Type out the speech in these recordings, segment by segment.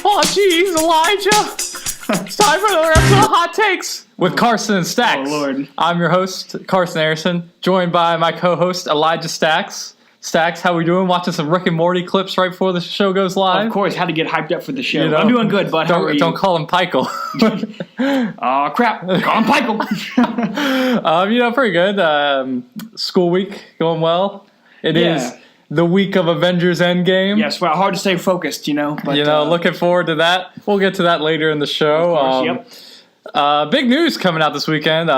Oh, jeez, Elijah. It's time for another episode of Hot Takes with Carson and Stacks. Oh, Lord. I'm your host, Carson Harrison, joined by my co-host, Elijah Stacks. Stacks, how we doing? Watching some Rick and Morty clips right before the show goes live? Of course, had to get hyped up for the show. You know? I'm doing good, bud. How are you? Don't call him Pikel. Oh, crap. Call him Pikel. Pretty good. School week going well. It is the week of Avengers Endgame. Yes, well, hard to stay focused, But, looking forward to that. We'll get to that later in the show. Of course, Big news coming out this weekend.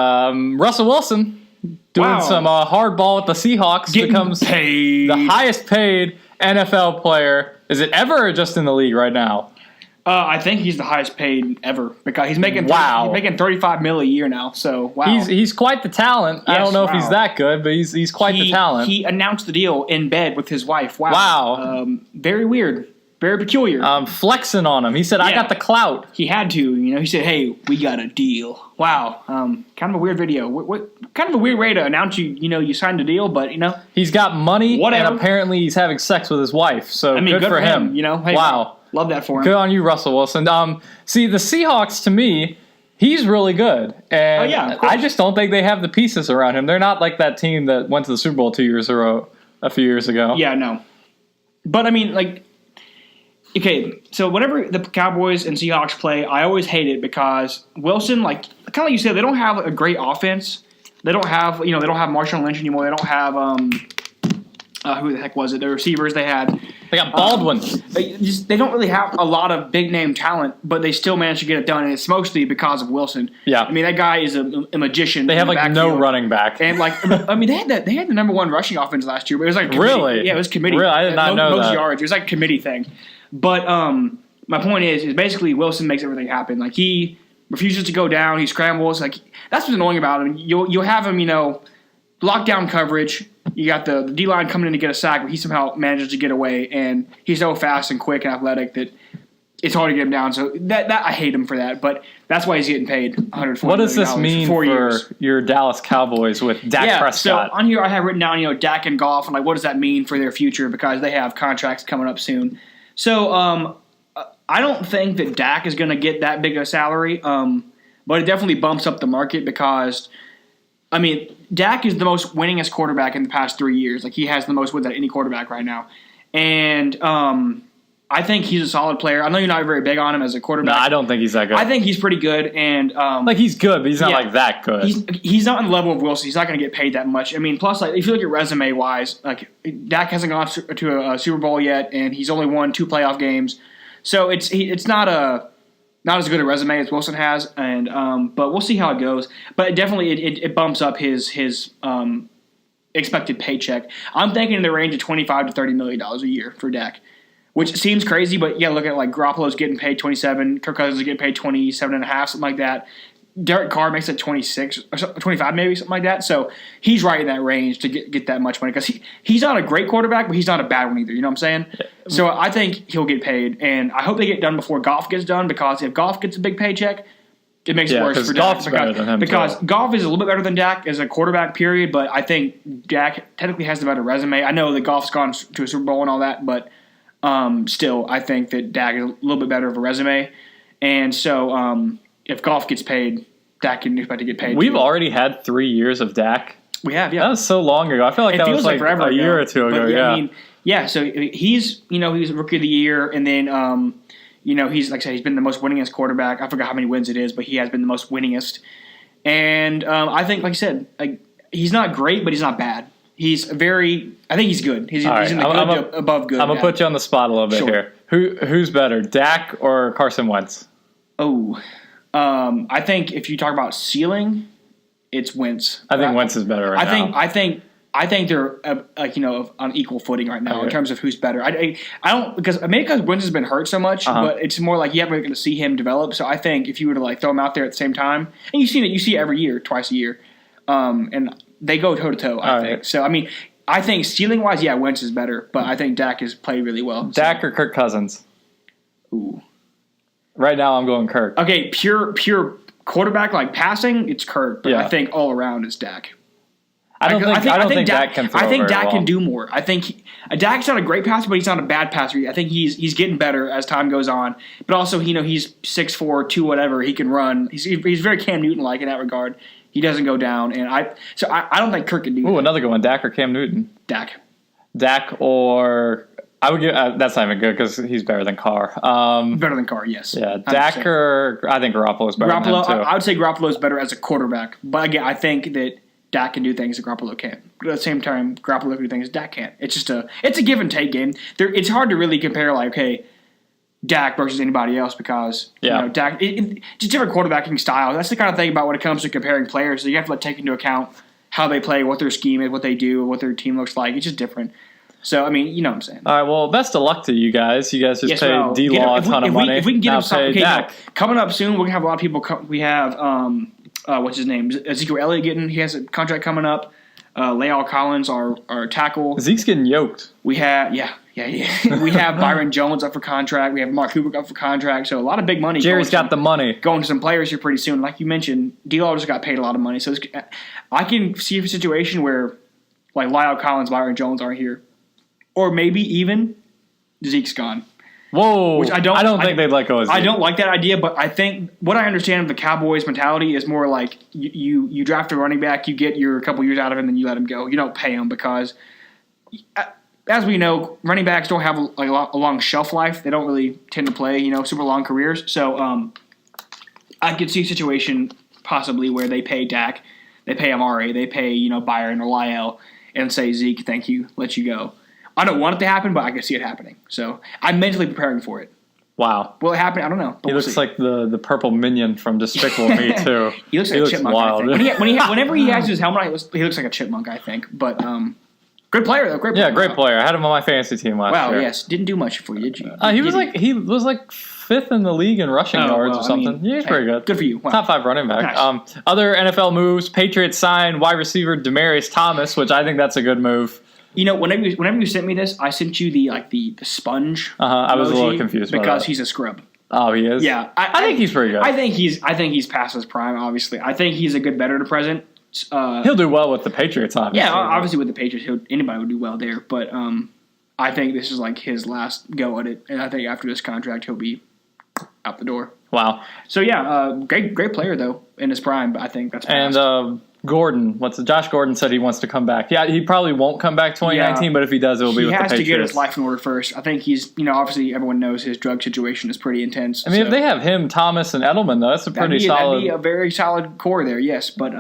Russell Wilson doing some hardball with the Seahawks. Becomes paid. the highest paid NFL player. Is it ever or just in the league right now? I think he's the highest paid ever because he's making $35 million a year now. So wow, he's quite the talent. Yes, I don't know if he's that good, but he's quite the talent. He announced the deal in bed with his wife. Wow. Very weird, very peculiar. Flexing on him. He said, "I got the clout." He had to. He said, "Hey, we got a deal." Wow. Kind of a weird video. What kind of a weird way to announce you signed a deal, but he's got money. Whatever. And apparently he's having sex with his wife. So good for him. Hey, wow. Love that for him. Good on you, Russell Wilson. See, the Seahawks, to me, he's really good. And I just don't think they have the pieces around him. They're not like that team that went to the Super Bowl 2 years ago, a few years ago. Yeah, no. But, okay, so whenever the Cowboys and Seahawks play, I always hate it because Wilson, kind of like you said, they don't have a great offense. They don't have, they don't have Marshawn Lynch anymore. They don't have, who the heck was it? The receivers they had. They got Baldwin. They don't really have a lot of big name talent, but they still manage to get it done, and it's mostly because of Wilson. Yeah, I mean that guy is a magician. They have no running back, and they had the number one rushing offense last year, but it was like really, yeah, it was committee. Really, I did not know most that. yards. It was like a committee thing. But my point is basically Wilson makes everything happen. Like he refuses to go down, he scrambles. Like that's what's annoying about him. You'll have him, lockdown coverage. You got the D-line coming in to get a sack, but he somehow manages to get away, and he's so fast and quick and athletic that it's hard to get him down. So that I hate him for that, but that's why he's getting paid $140 What does this mean for 4 years. For your Dallas Cowboys with Dak Prescott? So on here I have written down, Dak and Goff, and what does that mean for their future because they have contracts coming up soon. So I don't think that Dak is going to get that big a salary, but it definitely bumps up the market because – Dak is the most winningest quarterback in the past 3 years. Like, he has the most wins at any quarterback right now. And I think he's a solid player. I know you're not very big on him as a quarterback. No, I don't think he's that good. I think he's pretty good. And he's good, but he's not that good. He's not on the level of Wilson. He's not going to get paid that much. Plus, if you look at resume-wise, Dak hasn't gone to a Super Bowl yet, and he's only won 2 playoff games. So it's not as good a resume as Wilson has, and but we'll see how it goes. But definitely, it bumps up his expected paycheck. I'm thinking in the range of $25 to $30 million a year for Dak, which seems crazy. But yeah, look at Garoppolo's getting paid 27, Kirk Cousins is getting paid 27.5, something like that. Derek Carr makes it 26 or 25, maybe something like that. So he's right in that range to get that much money because he's not a great quarterback, but he's not a bad one either. You know what I'm saying? So I think he'll get paid, and I hope they get done before Goff gets done because if Goff gets a big paycheck, it makes it worse for Dak. Because Goff is a little bit better than Dak as a quarterback, period. But I think Dak technically has the better resume. I know that Goff's gone to a Super Bowl and all that, but still, I think that Dak is a little bit better of a resume, and so. If Goff gets paid, Dak can expect to get paid. We've already had 3 years of Dak. We have, yeah. That was so long ago. I feel like that was forever a year or two ago. But, so he's he's Rookie of the Year, and then he's like I said, he's been the most winningest quarterback. I forgot how many wins it is, but he has been the most winningest. And I think, like I said, he's not great, but he's not bad. I think he's good. He's in the above good. I'm gonna put you on the spot a little bit here. Who's better, Dak or Carson Wentz? Oh. I think if you talk about ceiling, it's Wentz. I think Wentz is better right now. I think they're on equal footing right now in terms of who's better. I don't because Wentz has been hurt so much, but it's more like you haven't really going to see him develop. So I think if you were to throw him out there at the same time, and you see it every year, twice a year, and they go toe to toe. I think so. I think ceiling wise, Wentz is better, but I think Dak has played really well. Dak or Kirk Cousins? Ooh. Right now, I'm going Kirk. Okay, pure quarterback, passing, it's Kirk. But I think all around is Dak. I don't think Dak can throw. I think Dak well. can do more. I think Dak's not a great passer, but he's not a bad passer. I think he's getting better as time goes on. But also, he's 6'4", 2 whatever. He can run. He's very Cam Newton-like in that regard. He doesn't go down, and I don't think Kirk can do that. Ooh, another good one. Dak or Cam Newton? Dak or I would give that's not even good because he's better than Carr. Better than Carr, yes. Yeah, 100%. Dak or I think Garoppolo's better than him too. I would say Garoppolo's better as a quarterback, but again, I think that Dak can do things that Garoppolo can't. But at the same time, Garoppolo can do things Dak can't. It's just it's a give and take game. It's hard to really compare Dak versus anybody else because Dak it's just different quarterbacking style. That's the kind of thing about when it comes to comparing players. So you have to take into account how they play, what their scheme is, what they do, what their team looks like. It's just different. So, I mean, you know what I'm saying. All right, well, best of luck to you guys. You guys just paid D-Law a ton of money. If we can get him some, Dak. Coming up soon, we're going to have a lot of people. We have, what's his name? Ezekiel Elliott he has a contract coming up. La'el Collins, our tackle. Zeke's getting yoked. We have, we have Byron Jones up for contract. We have Mark Kubrick up for contract. So, a lot of big money. Jerry's got the money. Going to some players here pretty soon. Like you mentioned, D-Law just got paid a lot of money. So, I can see a situation where, La'el Collins, Byron Jones aren't here. Or maybe even Zeke's gone. Whoa. Which I don't think they'd let go of Zeke. I don't like that idea, but I think what I understand of the Cowboys mentality is more like you draft a running back, you get your couple years out of him, then you let him go. You don't pay him because, as we know, running backs don't have a long shelf life. They don't really tend to play, super long careers. So I could see a situation possibly where they pay Dak, they pay Amari, they pay Byron or La'el, and say, Zeke, thank you, let you go. I don't want it to happen, but I can see it happening. So I'm mentally preparing for it. Wow. Will it happen? I don't know. He looks like the purple minion from Despicable Me, too. He looks like a chipmunk, wild. I think. Whenever he has his helmet, he looks like a chipmunk, I think. But good player, though. Great player. Yeah, great player. I had him on my fantasy team last year. Wow, yes. Didn't do much for you, did you? He was like fifth in the league in rushing yards or something. He's pretty good. Good for you. Wow. Top 5 running back. Nice. Other NFL moves, Patriots signed wide receiver Demaryius Thomas, which I think that's a good move. Whenever you sent me this, I sent you the sponge. I was a little confused because he's a scrub. Oh, he is. Yeah, I think he's pretty good. I think he's past his prime. Obviously, I think he's a good better to present. He'll do well with the Patriots. Obviously, yeah, obviously with the Patriots, anybody would do well there. But I think this is his last go at it, and I think after this contract, he'll be out the door. Wow. So yeah, great player though in his prime. But I think that's past. And Gordon, Josh Gordon said he wants to come back. Yeah, he probably won't come back 2019, but if he does, it'll be with the Patriots. He has to get his life in order first. I think he's, obviously everyone knows his drug situation is pretty intense. I mean, if they have him, Thomas, and Edelman, though, that's a pretty solid. That'd be a very solid core there, yes. But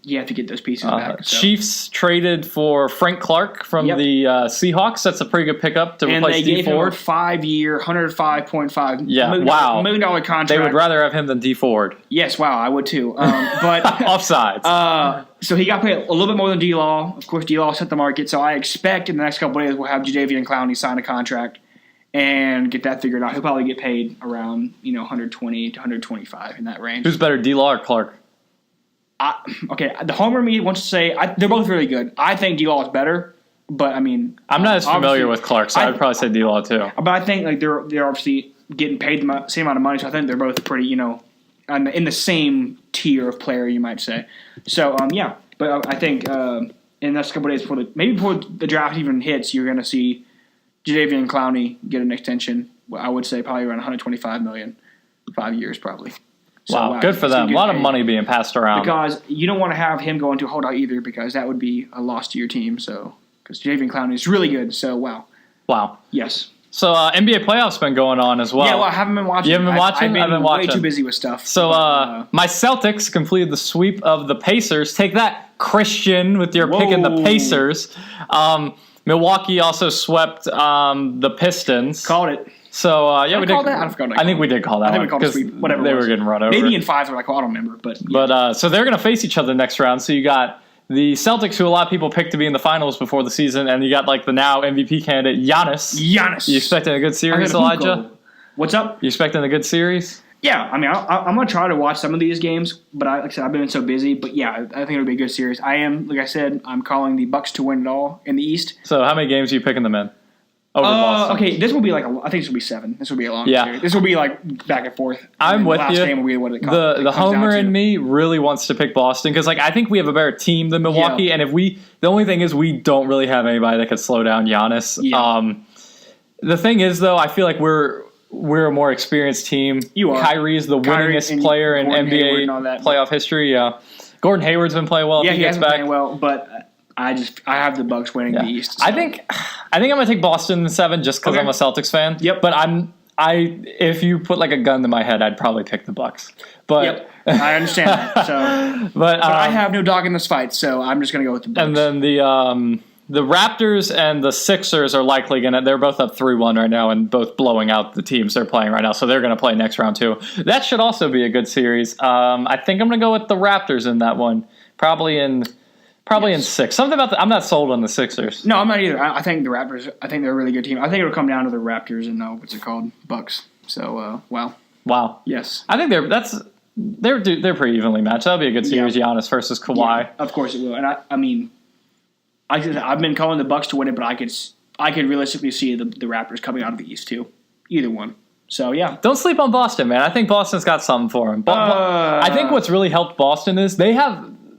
you have to get those pieces back. So. Chiefs traded for Frank Clark from the Seahawks. That's a pretty good pickup to replace D Ford. And they gave him a 5-year, $105.5 million contract. They would rather have him than D Ford. Yes, wow, I would too. But offsides. So he got paid a little bit more than D-Law. Of course, D-Law set the market. So I expect in the next couple of days we'll have Jadeveon Clowney sign a contract and get that figured out. He'll probably get paid around 120 to 125 in that range. Who's better, D-Law or Clark? Okay, the homer me wants to say they're both really good. I think D-Law is better, but I mean I'm not as familiar with Clark, so I'd probably say D-Law too. But I think they're obviously getting paid the same amount of money, so I think they're both pretty in the same tier of player, you might say. So yeah, but I think in the next couple of days before the draft even hits, you're going to see Jadeveon Clowney get an extension. I would say probably around $125 million, 5 years probably. So, wow, good for them. A lot of money being passed around. Because you don't want to have him go into a holdout either, because that would be a loss to your team. So because Jadeveon Clowney is really good. So wow. Yes. So NBA playoffs been going on as well. Yeah, well, I haven't been watching. You haven't been watching? I've been way too busy with stuff. So my Celtics completed the sweep of the Pacers. Take that, Christian, with your pick in the Pacers. Milwaukee also swept the Pistons. Called it. So we did. I think we did call that. I think we called it sweep. Whatever. They were getting run over. Maybe in 5 or I don't remember. But so they're going to face each other next round. So you got the Celtics, who a lot of people picked to be in the finals before the season, and you got the now MVP candidate Giannis. You expecting a good series, Elijah? What's up? You expecting a good series? Yeah, I mean, I'm gonna try to watch some of these games, but like I said, I've been so busy. But yeah, I think it'll be a good series. Like I said, I'm calling the Bucks to win it all in the East. So how many games are you picking them in? over Boston. Okay, this will be I think this will be 7. This will be a long series. This will be back and forth. I'm with you. Game will be what it the homer in me really wants to pick Boston because I think we have a better team than Milwaukee, and the only thing is we don't really have anybody that could slow down Giannis. Yeah. The thing is though, I feel like we're a more experienced team. You are. Kyrie's the winningest player in NBA playoff history. Yeah, Gordon Hayward's been playing well. Yeah, he gets hasn't back. Playing well, but I have the Bucks winning the East. So. I think I'm gonna take Boston in 7 just because I'm a Celtics fan. Yep. But if you put a gun to my head, I'd probably pick the Bucks. But yep. I understand that. So, but I have no dog in this fight, so I'm just gonna go with the Bucks. And then the Raptors and the Sixers are likely they're both up 3-1 right now and both blowing out the teams they're playing right now, so they're gonna play next round too. That should also be a good series. I think I'm gonna go with the Raptors in that one, probably in 6. Something about I'm not sold on the Sixers. No, I'm not either. I think the Raptors. I think they're a really good team. I think it'll come down to the Raptors and Bucks. So wow. Yes, I think they're pretty evenly matched. That'll be a good series. Yeah. Giannis versus Kawhi. Yeah, of course it will. And I've been calling the Bucks to win it, but I could realistically see the Raptors coming out of the East too. Either one. So yeah, don't sleep on Boston, man. I think Boston's got something for them. I think what's really helped Boston is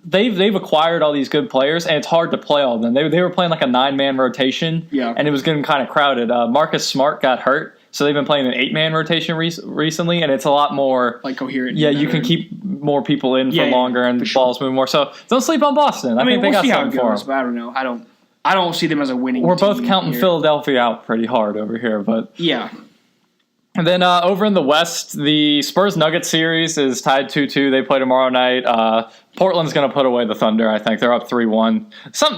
they've acquired all these good players, and it's hard to play all of them. They were playing a 9-man rotation, and it was getting kind of crowded. Marcus Smart got hurt, so they've been playing an 8-man rotation recently, and it's a lot more coherent. Yeah, you can keep more people in for longer, and the balls move more. So don't sleep on Boston. I think they got something for them. But I don't know. I don't see them as a winning. We're both counting Philadelphia out pretty hard over here, but yeah. And then over in the West, the Spurs-Nuggets series is tied 2-2. They play tomorrow night. Portland's going to put away the Thunder, I think. They're up 3-1.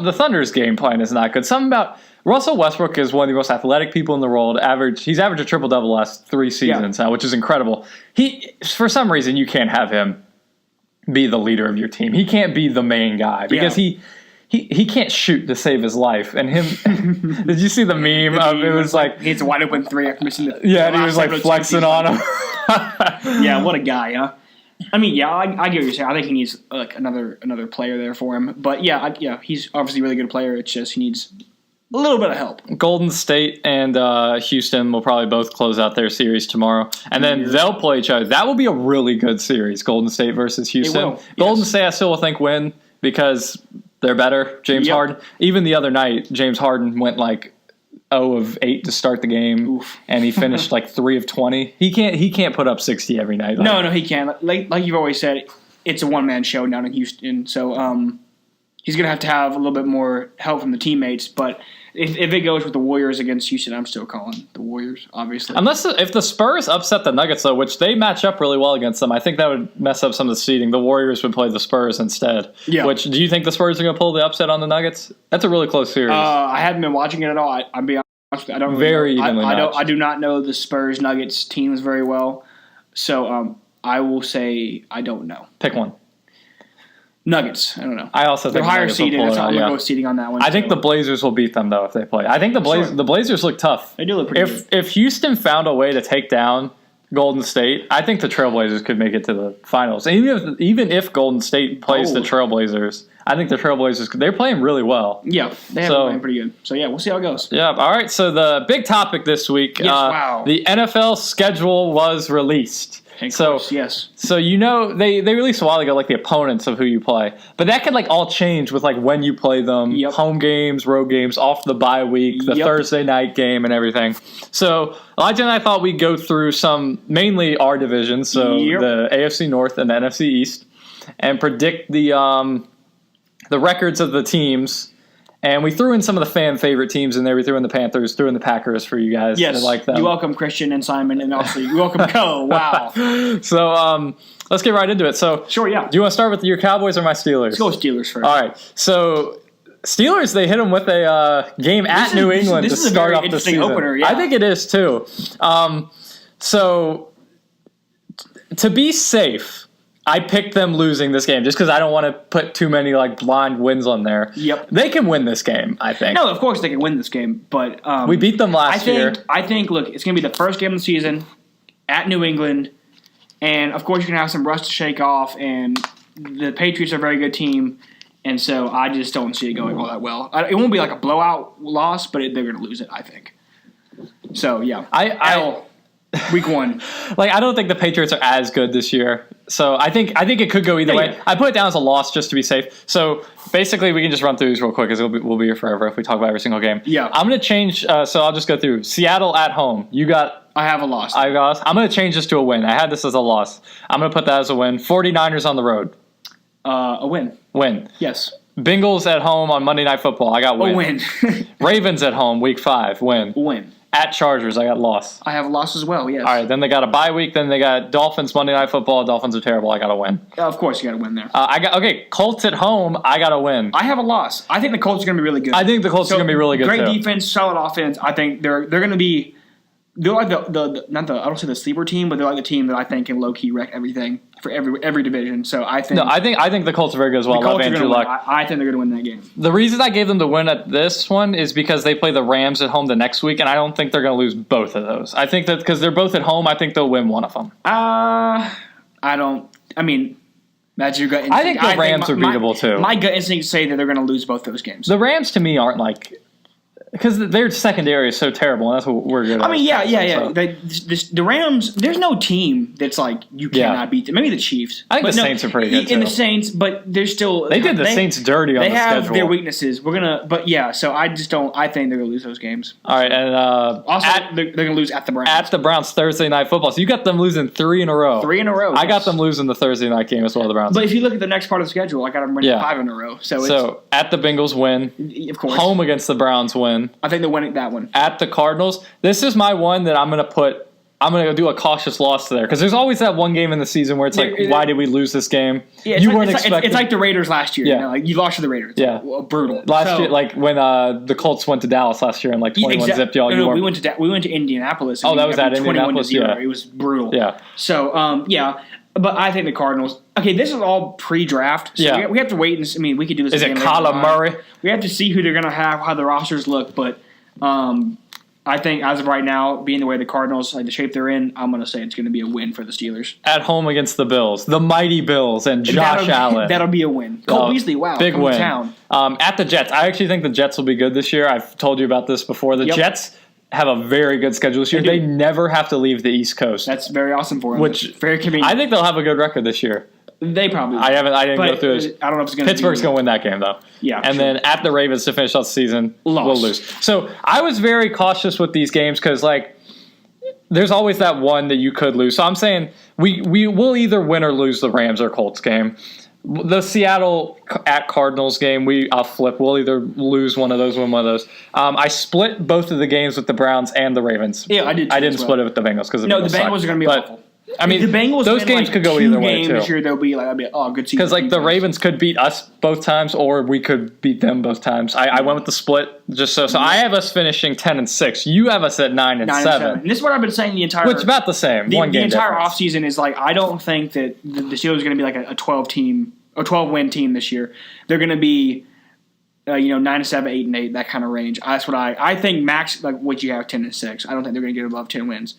The Thunder's game plan is not good. Something about Russell Westbrook is one of the most athletic people in the world. He's averaged a triple-double the last 3 seasons now, which is incredible. For some reason, you can't have him be the leader of your team. He can't be the main guy because he can't shoot to save his life. And him, did you see the meme of it was it's a wide open 3 after missing the and he was flexing on him. Yeah, what a guy, huh? I mean, yeah, I get what you're saying. I think he needs another player there for him. But yeah, he's obviously a really good player. It's just he needs a little bit of help. Golden State and Houston will probably both close out their series tomorrow. And then they'll play each other. That will be a really good series, Golden State versus Houston. It will, yes. Golden State I still will think win because they're better. James Harden. Even the other night, James Harden went 0 of 8 to start the game, and he finished 3 of 20. He can't put up 60 every night. No, he can't. Like you've always said, it's a one-man show down in Houston. So he's going to have a little bit more help from the teammates. But if it goes with the Warriors against Houston, I'm still calling the Warriors, obviously. If the Spurs upset the Nuggets, though, which they match up really well against them, I think that would mess up some of the seeding. The Warriors would play the Spurs instead. Yeah. Which, do you think the Spurs are going to pull the upset on the Nuggets? That's a really close series. I haven't been watching it at all. I'm being honest. I don't really very evenly matched. I do not know the Spurs Nuggets teams very well, so I will say I don't know. Pick one. Nuggets. I don't know. I also think they're higher seeded. I'm going to go seeding on that one. I think the Blazers will beat them though if they play. I think the Blazers look tough. They do look pretty good. If Houston found a way to take down Golden State, I think the Trailblazers could make it to the finals. And even if Golden State plays the Trailblazers, I think the Trailblazers they're playing really well. Yeah, they have been playing pretty good. So yeah, we'll see how it goes. Yeah. All right. So the big topic this week. The NFL schedule was released. So yes. So they released a while ago the opponents of who you play, but that could all change with when you play them, home games, road games, off the bye week, the Thursday night game, and everything. So Elijah and I thought we'd go through mainly our divisions, so the AFC North and the NFC East, and predict the records of the teams. And we threw in some of the fan favorite teams in there. We threw in the Panthers, threw in the Packers for you guys. Yes, like them. You're welcome, Christian and Simon, and also you're welcome, Co. Wow. So let's get right into it. So sure, yeah. Do you want to start with your Cowboys or my Steelers? Let's go with Steelers first. All right. So Steelers, they hit them with a game at New England to start off the season. Opener, yeah. I think it is too. So to be safe, I picked them losing this game just because I don't want to put too many blind wins on there. Yep. They can win this game, I think. No, of course they can win this game, but we beat them last year. I think, look, it's going to be the first game of the season at New England, and of course you're going to have some rust to shake off, and the Patriots are a very good team, and so I just don't see it going all that well. It won't be a blowout loss, but they're going to lose it, I think. So, yeah. Week 1. Like, I don't think the Patriots are as good this year. So I think it could go either way. Yeah. I put it down as a loss just to be safe. So basically, we can just run through these real quick because we'll be here forever if we talk about every single game. Yeah. I'm going to change. So I'll just go through. Seattle at home. I have a loss. I'm going to change this to a win. I had this as a loss. I'm going to put that as a win. 49ers on the road. A win. Win. Yes. Bengals at home on Monday Night Football. I got win. A win. Ravens at home, week 5. Win. Win. At Chargers, I got loss. I have a loss as well, yes. All right, then they got a bye week. Then they got Dolphins Monday Night Football. Dolphins are terrible. I got to win. Of course you got to win there. Colts at home. I got to win. I have a loss. I think the Colts are going to be really good. I think the Colts are going to be really good great too. Defense, solid offense. I think they're going to be. They're like I don't say the sleeper team, but they're like the team that I think can low key wreck everything for every division. So I think I think the Colts are very good as well. The Colts I love Andrew Luck. I think they're going to win that game. The reason I gave them the win at this one is because they play the Rams at home the next week, and I don't think they're going to lose both of those. I think that because they're both at home, I think they'll win one of them. I don't. I mean, that's your gut instinct. I think the Rams are beatable too. My gut instincts say that they're going to lose both those games. The Rams to me aren't like. Because their secondary is so terrible, and that's what we're good at. I mean, yeah. So. The Rams, there's no team that's like, you cannot beat them. Maybe the Chiefs. I think the Saints are pretty good, too. And the Saints, but they're still... They did the Saints dirty on the schedule. They have their weaknesses. So I just don't... I think they're going to lose those games. All right, and... also, they're going to lose at the Browns. At the Browns Thursday Night Football. So you got them losing 3 in a row. 3 in a row, I got them losing the Thursday night game as well, the Browns. But if you look at the next part of the schedule, I got them winning 5 in a row. So at the Bengals win. Of course. Home against the Browns win. I think they're winning that one. At the Cardinals. This is my one that I'm going to do a cautious loss there because there's always that one game in the season where it's like, why did we lose this game? Yeah, it's like the Raiders last year. Yeah. You lost to the Raiders. Yeah. Brutal. Last year, like when the Colts went to Dallas last year and like 21 zipped y'all. No, we went to Indianapolis. And that was at Indianapolis. Yeah. It was brutal. Yeah. So but I think the Cardinals. Okay, this is all pre-draft. So we have to wait and. I mean, we could do this. Is it Kyler Murray? We have to see who they're going to have, how the rosters look, but. I think as of right now, being the way the Cardinals, like the shape they're in, I'm going to say it's going to be a win for the Steelers. At home against the Bills, the mighty Bills, and Josh Allen. That'll be a win. Cole Beasley, wow, big win. To town. At the Jets, I actually think the Jets will be good this year. I've told you about this before. The Jets have a very good schedule this year. They never have to leave the East Coast. That's very awesome for them. Which very convenient. I think they'll have a good record this year. They probably will. I didn't go through this. I don't know if it's going to Pittsburgh's going to win that game, though. Yeah. And then at the Ravens to finish out the season, we'll lose. So I was very cautious with these games because, like, there's always that one that you could lose. So I'm saying we will either win or lose the Rams or Colts game. The Seattle at Cardinals game, I'll flip. We'll either lose one of those, win one of those. I split both of the games with the Browns and the Ravens. Yeah, I did. I didn't split it with the Bengals because the Bengals are going to be awful. I mean, if the Bengals those games could go either way too. This year, they'll be like, good season. Because like the Ravens could beat us both times, or we could beat them both times. I went with the split just so I have us finishing 10-6. You have us at 9-7. And this is what I've been saying the entire. Which is about the same. One game. The entire difference. offseason is like I don't think that the Steelers are going to be like a 12-win team this year. They're going to be. 9-7, 8-8, that kind of range. That's what I think. Max, like what you have, 10-6. I don't think they're going to get above 10 wins.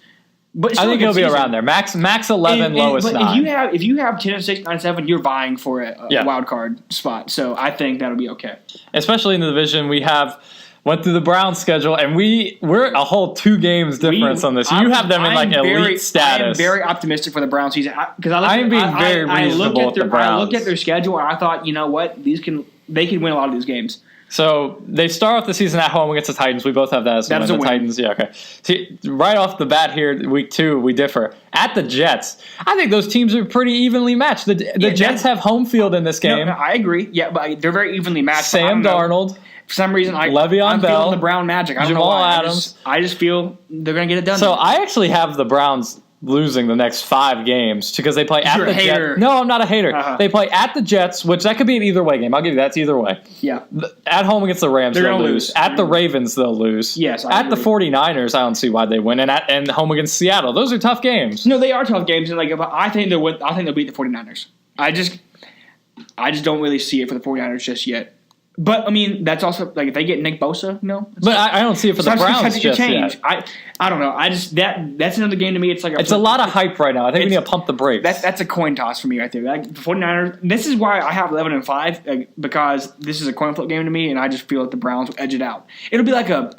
But I think it'll be around there. Max 11, lowest 9. If you have 10-6, 9-7, you're vying for a wild card spot. So I think that'll be okay. Especially in the division, went through the Browns schedule, and we're a whole 2 games difference on this. You have them in like elite status. I am very optimistic for the Browns season because I'm being very reasonable with the Browns. I looked at their schedule and I thought, you know what, they can win a lot of these games. So they start off the season at home against the Titans. We both have that as a win. The Titans, yeah, okay. See, right off the bat here, week 2, we differ. At the Jets, I think those teams are pretty evenly matched. The Jets have home field in this game. No, I agree. Yeah, but they're very evenly matched. Sam Darnold. For some reason, I'm Le'Veon Bell, feeling the Brown magic. I don't know Jamal why. Adams. I just feel they're going to get it done. So I actually have the Browns losing the next 5 games because they play at the Jets. No, I'm not a hater. They play at the Jets, which that could be an either way game. I'll give you that's either way. Yeah. At home against the Rams, they'll lose. At the Ravens, they'll lose. Yes, at the 49ers, I don't see why they win. And home against Seattle, those are tough games. No, they are tough games. And I think they'll beat the 49ers. I just don't really see it for the 49ers just yet. But I mean, that's also like if they get Nick Bosa, But I don't see it for the Browns just yet. I don't know. I just that's another game to me. It's like it's a lot of hype right now. I think we need to pump the brakes. That's a coin toss for me right there. Like the 49ers. This is why I have 11-5 because this is a coin flip game to me, and I just feel like the Browns will edge it out. It'll be like a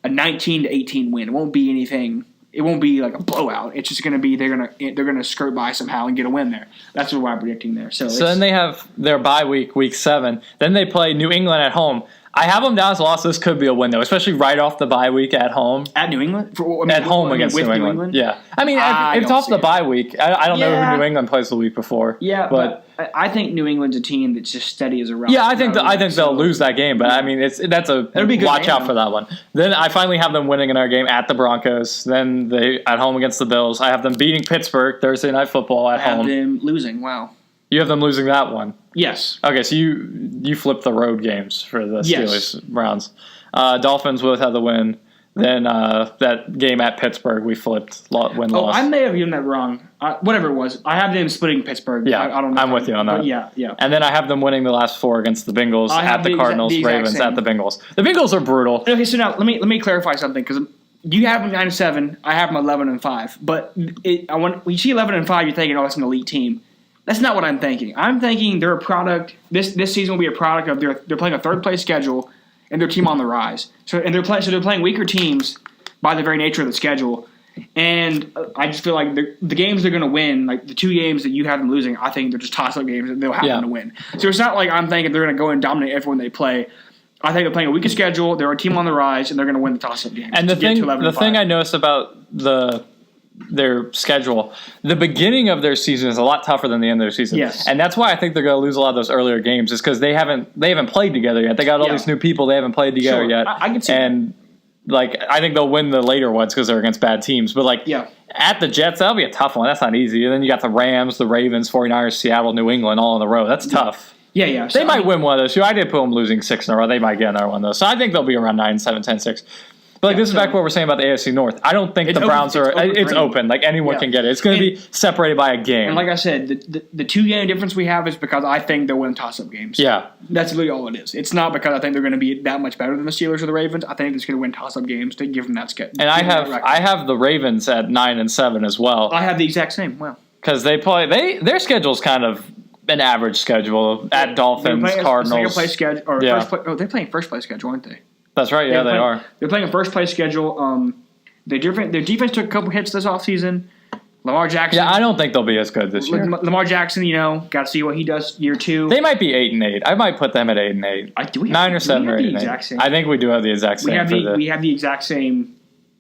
a 19-18 win. It won't be anything. It won't be like a blowout. It's just going to be they're gonna skirt by somehow and get a win there. That's what I'm predicting there. So then they have their bye week 7. Then they play New England at home. I have them down as a loss. This could be a win, though, especially right off the bye week at home. At New England? At home against New England. Yeah. I mean, it's off the bye week. I don't know who New England plays the week before. Yeah, but I think New England's a team that's just steady as a rock. Yeah, I think they'll lose that game, but I mean, it'll be good. Watch out for that one. Then I finally have them winning another game at the Broncos. Then they at home against the Bills. I have them beating Pittsburgh Thursday Night Football at home. I have them losing. Wow. You have them losing that one. Yes. Okay, so you flipped the road games for the Steelers Browns. Dolphins both had the win. Then that game at Pittsburgh, we flipped win-loss. Oh, I may have given that wrong. Whatever it was, I have them splitting Pittsburgh. Yeah, I don't know. I'm with you on that. Yeah. And then I have them winning the last 4 against the Bengals at the Cardinals, Ravens at the Bengals. The Bengals are brutal. Okay, so now let me clarify something because you have them 9-7. I have them 11-5. But when you see 11-5, you're thinking, oh, it's an elite team. That's not what I'm thinking. I'm thinking they're a product. This season will be a product of they're playing a third place schedule and their team on the rise. So they're playing weaker teams by the very nature of the schedule. And I just feel like the games they're going to win, like the 2 games that you have them losing, I think they're just toss-up games that they'll happen to win. So it's not like I'm thinking they're going to go and dominate everyone they play. I think they're playing a weaker schedule. They're a team on the rise, and they're going to win the toss-up games. And the thing I noticed about their schedule, the beginning of their season is a lot tougher than the end of their season. Yes. And that's why I think they're going to lose a lot of those earlier games is because they haven't played together yet. They got all these new people. They haven't played together yet. I can see that. I think they'll win the later ones because they're against bad teams. But at the Jets, that'll be a tough one. That's not easy. And then you got the Rams, the Ravens, 49ers, Seattle, New England all in a row. That's tough. Yeah. They might win one of those. I did put them losing 6 in a row. They might get another one, though. So I think they'll be around 9-7, 10-6. But this is back to what we're saying about the AFC North. I don't think the Browns are. It's open. Like anyone can get it. It's going to be separated by a game. And like I said, the 2-game difference we have is because I think they'll win toss-up games. Yeah, that's really all it is. It's not because I think they're going to be that much better than the Steelers or the Ravens. I think they're just going to win toss-up games to give them that schedule. And I have the Ravens at 9-7 as well. I have the exact same. Wow, because their schedule's kind of an average schedule at Dolphins, Cardinals. Place schedule, they're playing first place schedule, aren't they? That's right. Yeah, they are. They're playing a first-place schedule. Their defense took a couple hits this offseason. Lamar Jackson. Yeah, I don't think they'll be as good this year. Lamar Jackson, got to see what he does year 2. They might be 8-8. I might put them at 8-8. 9 or 7 or 8-8. I think we do have the exact same. We have the exact same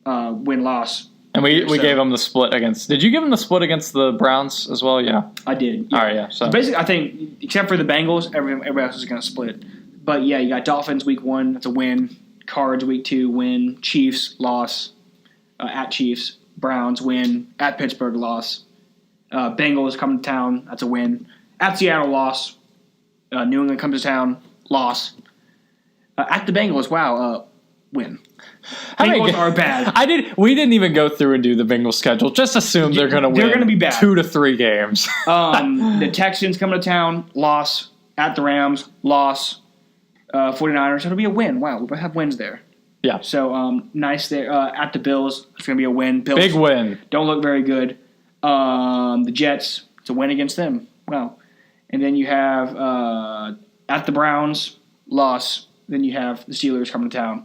win-loss. And we gave them the split against. Did you give them the split against the Browns as well? Yeah, I did. Yeah. All right, yeah. So basically, I think except for the Bengals, everybody else is going to split. But yeah, you got Dolphins week 1. That's a win. Cards week 2 win. Chiefs loss at Chiefs. Browns win at Pittsburgh loss. Bengals come to town. That's a win. At Seattle loss. New England comes to town. Loss. At the Bengals, win. Bengals are bad. We didn't even go through and do the Bengals schedule. Just assume they're going to win. They're going to be bad. 2 to 3 games. The Texans come to town. Loss. At the Rams. Loss. 49ers. It'll be a win. Wow, we'll have wins there. Yeah. So nice there. At the Bills, it's going to be a win. Bills big win. Don't look very good. The Jets, it's a win against them. Wow. And then you have at the Browns, loss. Then you have the Steelers coming to town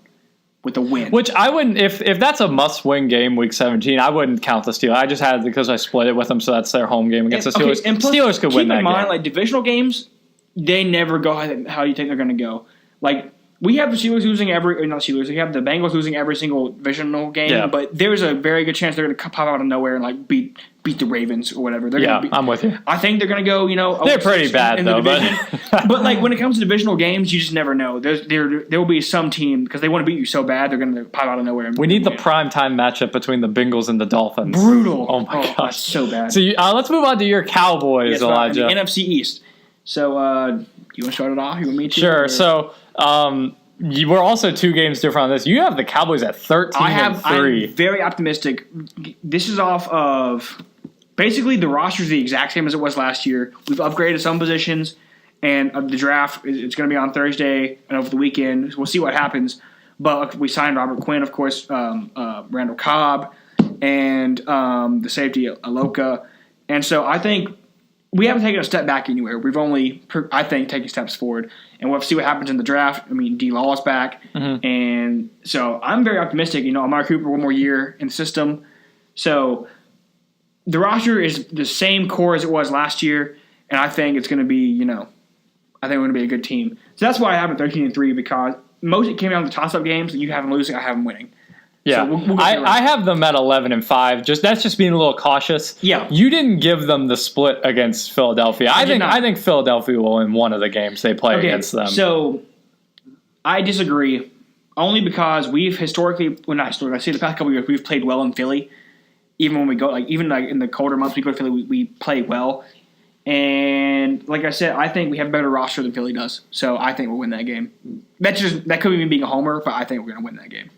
with a win. Which I wouldn't, if that's a must-win game, Week 17, I wouldn't count the Steelers. I just had it because I split it with them, so that's their home game against the Steelers. And plus, Steelers could win that game. Keep in mind, like divisional games, they never go how you think they're going to go. Like, we have the Steelers losing we have the Bengals losing every single divisional game, but there's a very good chance they're going to pop out of nowhere and like beat the Ravens or whatever. I'm with you. I think they're going to go, they're pretty bad though, but like when it comes to divisional games, you just never know. There will be some team because they want to beat you so bad they're going to pop out of nowhere. We need the prime time matchup between the Bengals and the Dolphins. Brutal. Oh my gosh, so bad. So let's move on to your Cowboys, Elijah. The NFC East. So you want to start it off? You want me to? Sure. Or? So. We're also 2 games different on this. You have the Cowboys at 13-3. I'm very optimistic. This is off of basically the roster is the exact same as it was last year. We've upgraded some positions, and the draft it's going to be on Thursday and over the weekend. We'll see what happens. But we signed Robert Quinn, of course, Randall Cobb, and the safety Aloka. And so I think we haven't taken a step back anywhere. We've only, I think, taken steps forward. And we'll see what happens in the draft. I mean, D-Law is back. And so I'm very optimistic. Amari Cooper, one more year in the system. So the roster is the same core as it was last year. And I think it's going to be, I think we're going to be a good team. So that's why I have it 13-3, because most it came down to toss-up games. You have them losing, I have them winning. Yeah, so we'll I have them at 11-5. That's just being a little cautious. Yeah, you didn't give them the split against Philadelphia. I think Philadelphia will win one of the games they play against them. So I disagree, only because we've historically, well, not historically, I say the past couple of years we've played well in Philly. Even when we go, even in the colder months, we go to Philly, we play well. And like I said, I think we have a better roster than Philly does. So I think we'll win that game. That could be me being a homer, but I think we're going to win that game.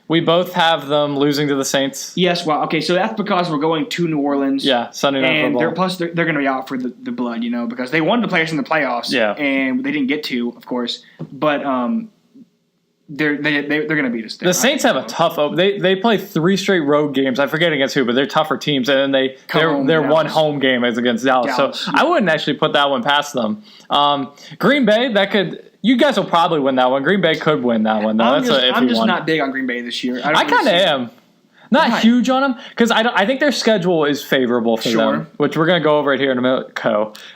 We both have them losing to the Saints. Yes, well, okay, so that's because we're going to New Orleans. Yeah, Sunday Night Football. And they're going to be out for the blood, because they wanted to play us in the playoffs. Yeah. And they didn't get to, of course. But they're going to beat us there. The Saints have a tough – they play 3 straight road games. I forget against who, but they're tougher teams. And then their one home game is against Dallas. So I wouldn't actually put that one past them. Green Bay, that could – you guys will probably win that one. Green Bay could win that one, though. I'm just not big on Green Bay this year. I kind of am. Not huge on them, because I think their schedule is favorable for them, which we're going to go over it here in a minute,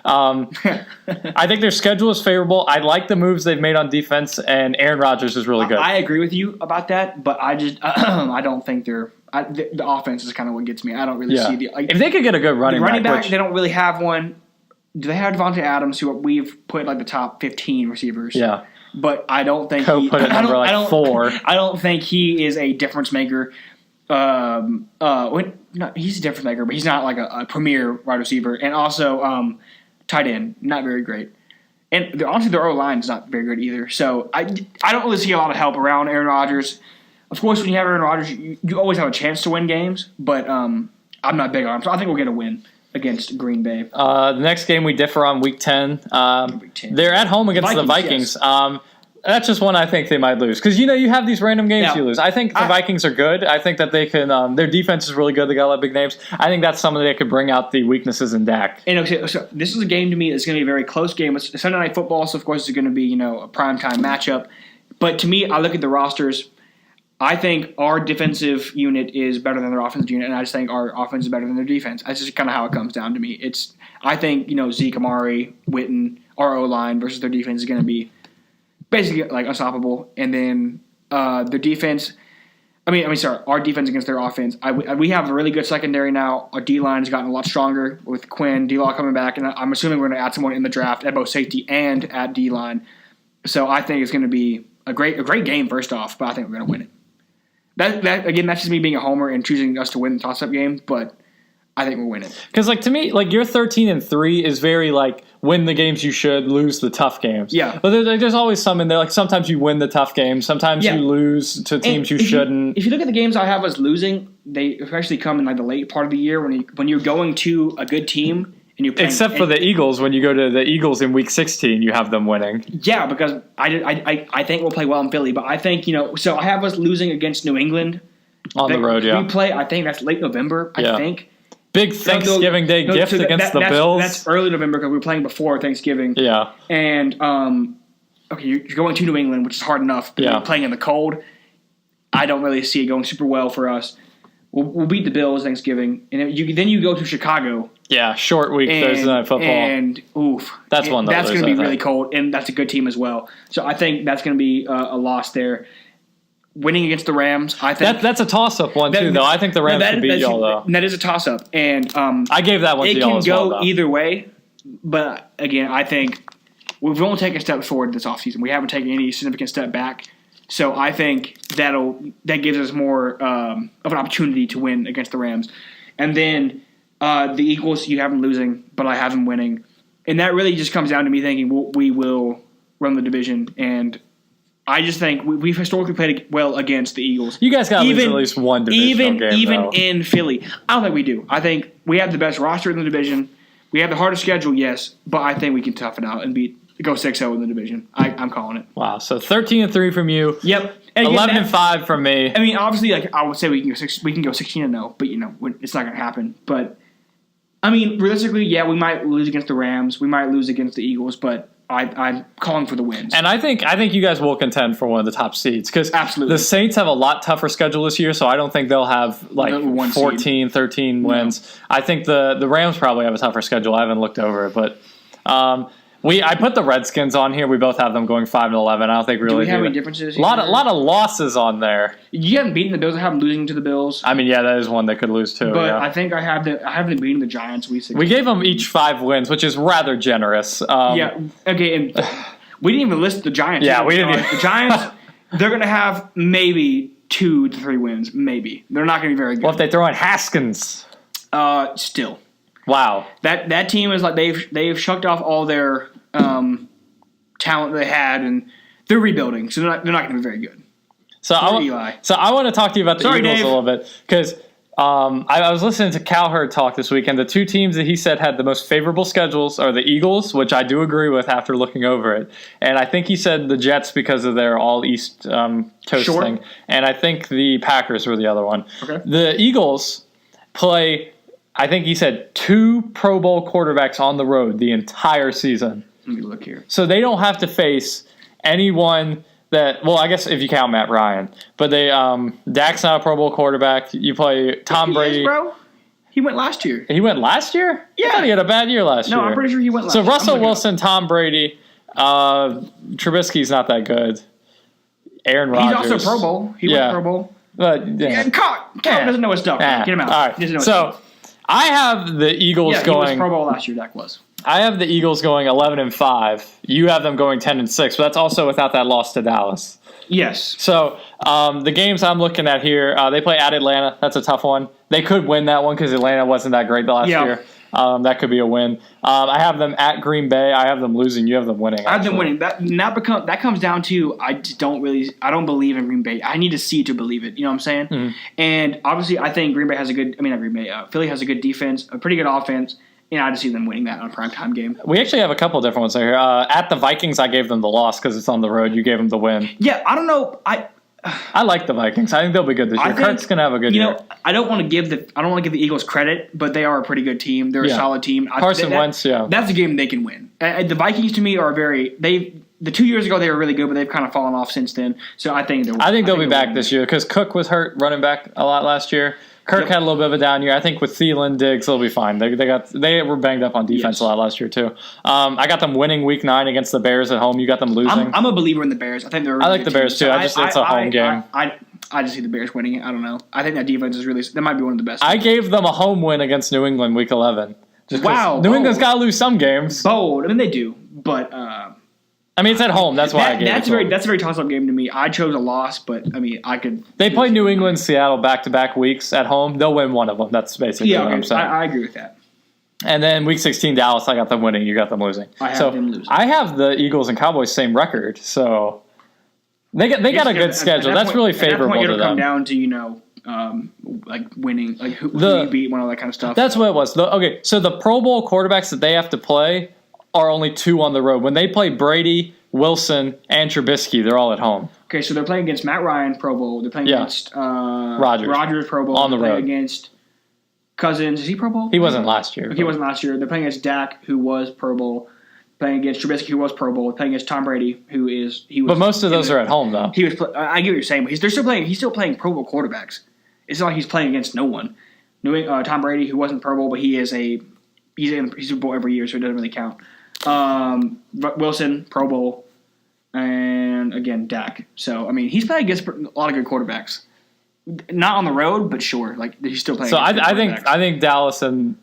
I think their schedule is favorable. I like the moves they've made on defense, and Aaron Rodgers is really good. I agree with you about that, but I just I don't think the offense is kind of what gets me. I don't really see if they could get a good running back, they don't really have one. Do they have Devontae Adams, who we've put like the top 15 receivers? Yeah. But I don't think put it number 4. I don't think he is a difference maker. He's a difference maker, but he's not like a premier wide receiver. And also tight end, not very great. And honestly, their O-line is not very good either. So I don't really see a lot of help around Aaron Rodgers. Of course, when you have Aaron Rodgers, you always have a chance to win games, but I'm not big on him. So I think we'll get a win against Green Bay. The next game we differ on Week 10. They're at home against the Vikings. Yes. That's just one I think they might lose. Because, you have these random games you lose. I think the Vikings are good. I think that they can their defense is really good. They got a lot of big names. I think that's something that could bring out the weaknesses in Dak. And so this is a game to me that's going to be a very close game. It's Sunday Night Football, so of course it's going to be, a primetime matchup. But to me, I look at the rosters. I think our defensive unit is better than their offensive unit, and I just think our offense is better than their defense. That's just kind of how it comes down to me. I think, Zeke, Amari, Witten, our O-line versus their defense is going to be basically like unstoppable. And then their defense – our defense against their offense. We have a really good secondary now. Our D-line has gotten a lot stronger with Quinn, D-Law coming back, and I'm assuming we're going to add someone in the draft at both safety and at D-line. So I think it's going to be a great game first off, but I think we're going to win it. That again, that's just me being a homer and choosing us to win the toss-up game, but I think we'll win it. Because, to me, your 13-3 is very, win the games you should, lose the tough games. Yeah. But there's always some in there. Sometimes you win the tough games. Sometimes you lose to teams you shouldn't. If you look at the games I have us losing, they especially come in, the late part of the year when you're going to a good team. And you're playing, except for the Eagles, when you go to the Eagles in Week 16, you have them winning. Yeah, because I think we'll play well in Philly, but I think so I have us losing against New England on the road. Yeah, we play. I think that's late November. I think big Thanksgiving Day gift against the Bills. That's early November because we're playing before Thanksgiving. Yeah, and you're going to New England, which is hard enough. But you're playing in the cold. I don't really see it going super well for us. We'll beat the Bills Thanksgiving, and then you go to Chicago. Yeah, short week Thursday Night Football. And that's one that's going to be really cold, and that's a good team as well. So I think that's going to be a loss there. Winning against the Rams, I think that's a toss-up one too, though. I think the Rams can beat y'all though. That is a toss-up, and I gave that one to y'all as well. It can go either way, but again, I think we've only taken a step forward this offseason. We haven't taken any significant step back. So I think that gives us more of an opportunity to win against the Rams. And then the Eagles, you have them losing, but I have them winning. And that really just comes down to me thinking we will run the division. And I just think we've historically played well against the Eagles. You guys got to lose at least one divisional game, Even in Philly. I don't think we do. I think we have the best roster in the division. We have the hardest schedule, yes, but I think we can tough it out and go 6-0 in the division. I'm calling it. Wow. So 13-3 from you. Yep. 11-5 from me. I mean, obviously, I would say we can go 16-0, but it's not going to happen. But I mean, realistically, yeah, we might lose against the Rams. We might lose against the Eagles, but I'm calling for the wins. And I think you guys will contend for one of the top seeds because Absolutely. the Saints have a lot tougher schedule this year, so I don't think they'll have like 14, 13 wins. No. I think the Rams probably have a tougher schedule. I haven't looked over it, but I put the Redskins on here. We both have them going 5-11. I don't think really. Do we have any differences? A lot of losses on there. You haven't beaten the Bills. I have them losing to the Bills. I mean, yeah, that is one they could lose too. But yeah. I think I have them beating the Giants week 16. We gave them each 5 wins, which is rather generous. Yeah. Okay. And we didn't even list the Giants. Yeah, we didn't. The Giants. They're going to have maybe 2 to 3 wins. Maybe they're not going to be very good. Well, if they throw in Haskins, still. Wow. That team is like they've shucked off all their talent they had, and they're rebuilding, so they're not going to be very good. So I want to talk to you about the Eagles Dave. a little bit because I was listening to Cowherd talk this week, and the 2 teams that he said had the most favorable schedules are the Eagles, which I do agree with after looking over it, and I think he said the Jets because of their all East Coast thing, and I think the Packers were the other one. Okay. The Eagles play, I think he said 2 Pro Bowl quarterbacks on the road the entire season. Let me look here. So they don't have to face anyone that, well, I guess if you count Matt Ryan, but Dak's not a Pro Bowl quarterback. You play Tom Brady. Is, bro. He went last year. He went last year? Yeah. I thought he had a bad year last year. No, I'm pretty sure he went last year. So Russell Wilson, Tom Brady, Trubisky's not that good. Aaron Rodgers. He's also Pro Bowl. He went Pro Bowl. But, Cobb doesn't know his stuff. Get him out. All right. So I have the Eagles going. He was Pro Bowl last year. Dak was. I have the Eagles going 11-5. You have them going 10-6, but that's also without that loss to Dallas. Yes. So the games I'm looking at here, they play at Atlanta. That's a tough one. They could win that one because Atlanta wasn't that great the last year. That could be a win. I have them at Green Bay. I have them losing. You have them winning. I have them winning. That comes down to I don't believe in Green Bay. I need to see to believe it. You know what I'm saying? Mm-hmm. And obviously, I think Green Bay has Philly has a good defense, a pretty good offense. And I just see them winning that on a primetime game. We actually have a couple different ones here. At the Vikings, I gave them the loss because it's on the road. You gave them the win. Yeah, I don't know. I like the Vikings. I think they'll be good this year. Kurt's gonna have a good year. I don't want to give the Eagles credit, but they are a pretty good team. They're a solid team. Carson Wentz, that's a game they can win. The Vikings to me are the 2 years ago they were really good, but they've kind of fallen off since then. So I think they'll be back this year because Cook was hurt running back a lot last year. Kirk had a little bit of a down year. I think with Thielen, Diggs, they'll be fine. They were banged up on defense a lot last year too. I got them winning Week 9 against the Bears at home. You got them losing. I'm a believer in the Bears. I think they're. I like the Bears too. It's a home game. I just see the Bears winning it. I don't know. I think that defense is that might be one of the best. I gave them a home win against New England Week 11. Wow, New England's got to lose some games. Bold. I mean they do, but. I mean, it's at home. That's why I gave it. That's a very toss-up game to me. I chose a loss, but I mean, I could. They play New England, Seattle back-to-back weeks at home. They'll win one of them. That's basically what I'm saying. I agree with that. And then Week 16, Dallas, I got them winning. You got them losing. I have them losing. I have the Eagles and Cowboys same record, so they got a good schedule. That's really favorable to them. It'll come down to like winning, like who you beat, and all that kind of stuff. That's what it was. So the Pro Bowl quarterbacks that they have to play are only 2 on the road. When they play Brady, Wilson, and Trubisky, they're all at home. Okay, so they're playing against Matt Ryan, Pro Bowl. They're playing against Rodgers, Pro Bowl. On the road. Against Cousins. Is he Pro Bowl? He wasn't last year. He wasn't last year. They're playing against Dak, who was Pro Bowl. Playing against Trubisky, who was Pro Bowl. Playing against Tom Brady, who was. But most of those are at home, though. I get what you're saying, but he's still playing Pro Bowl quarterbacks. It's not like he's playing against no one. Tom Brady, who wasn't Pro Bowl, but he's in Super Bowl every year, so it doesn't really count. Wilson, Pro Bowl. And again, Dak. So I mean, he's playing against a lot of good quarterbacks. Not on the road, but sure, like he's still playing. So I think Dallas and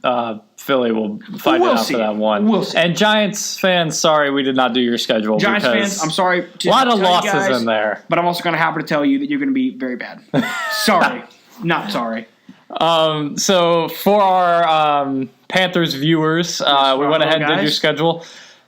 Philly will fight it out for that one. We'll see. And Giants fans, sorry we did not do your schedule. Giants fans, I'm sorry. A lot of losses in there, but I'm also going to happy to tell you that you're going to be very bad. Sorry, not sorry. So for our Panthers viewers, we went ahead and did your schedule.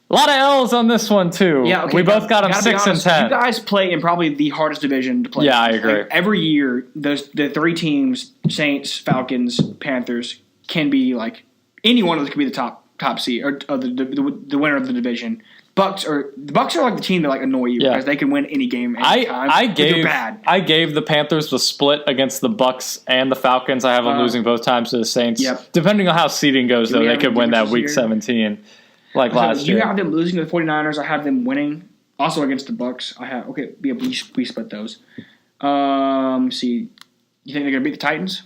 A lot of L's on this one, too. Yeah, okay, we both got them 6-10. You guys play in probably the hardest division to play. Yeah, I agree. Like, every year, the 3 teams, Saints, Falcons, Panthers, can be like any one of those could be the top seed or the winner of the division. Bucks are like the team that like annoy you because they can win any game anytime. I gave the Panthers the split against the Bucks and the Falcons. I have them losing both times to the Saints. Yep. Depending on how seeding goes, though, they could win that Week 17 like last year. You have them losing to the 49ers. I have them winning. Also against the Bucks. We split those. See, you think they're going to beat the Titans?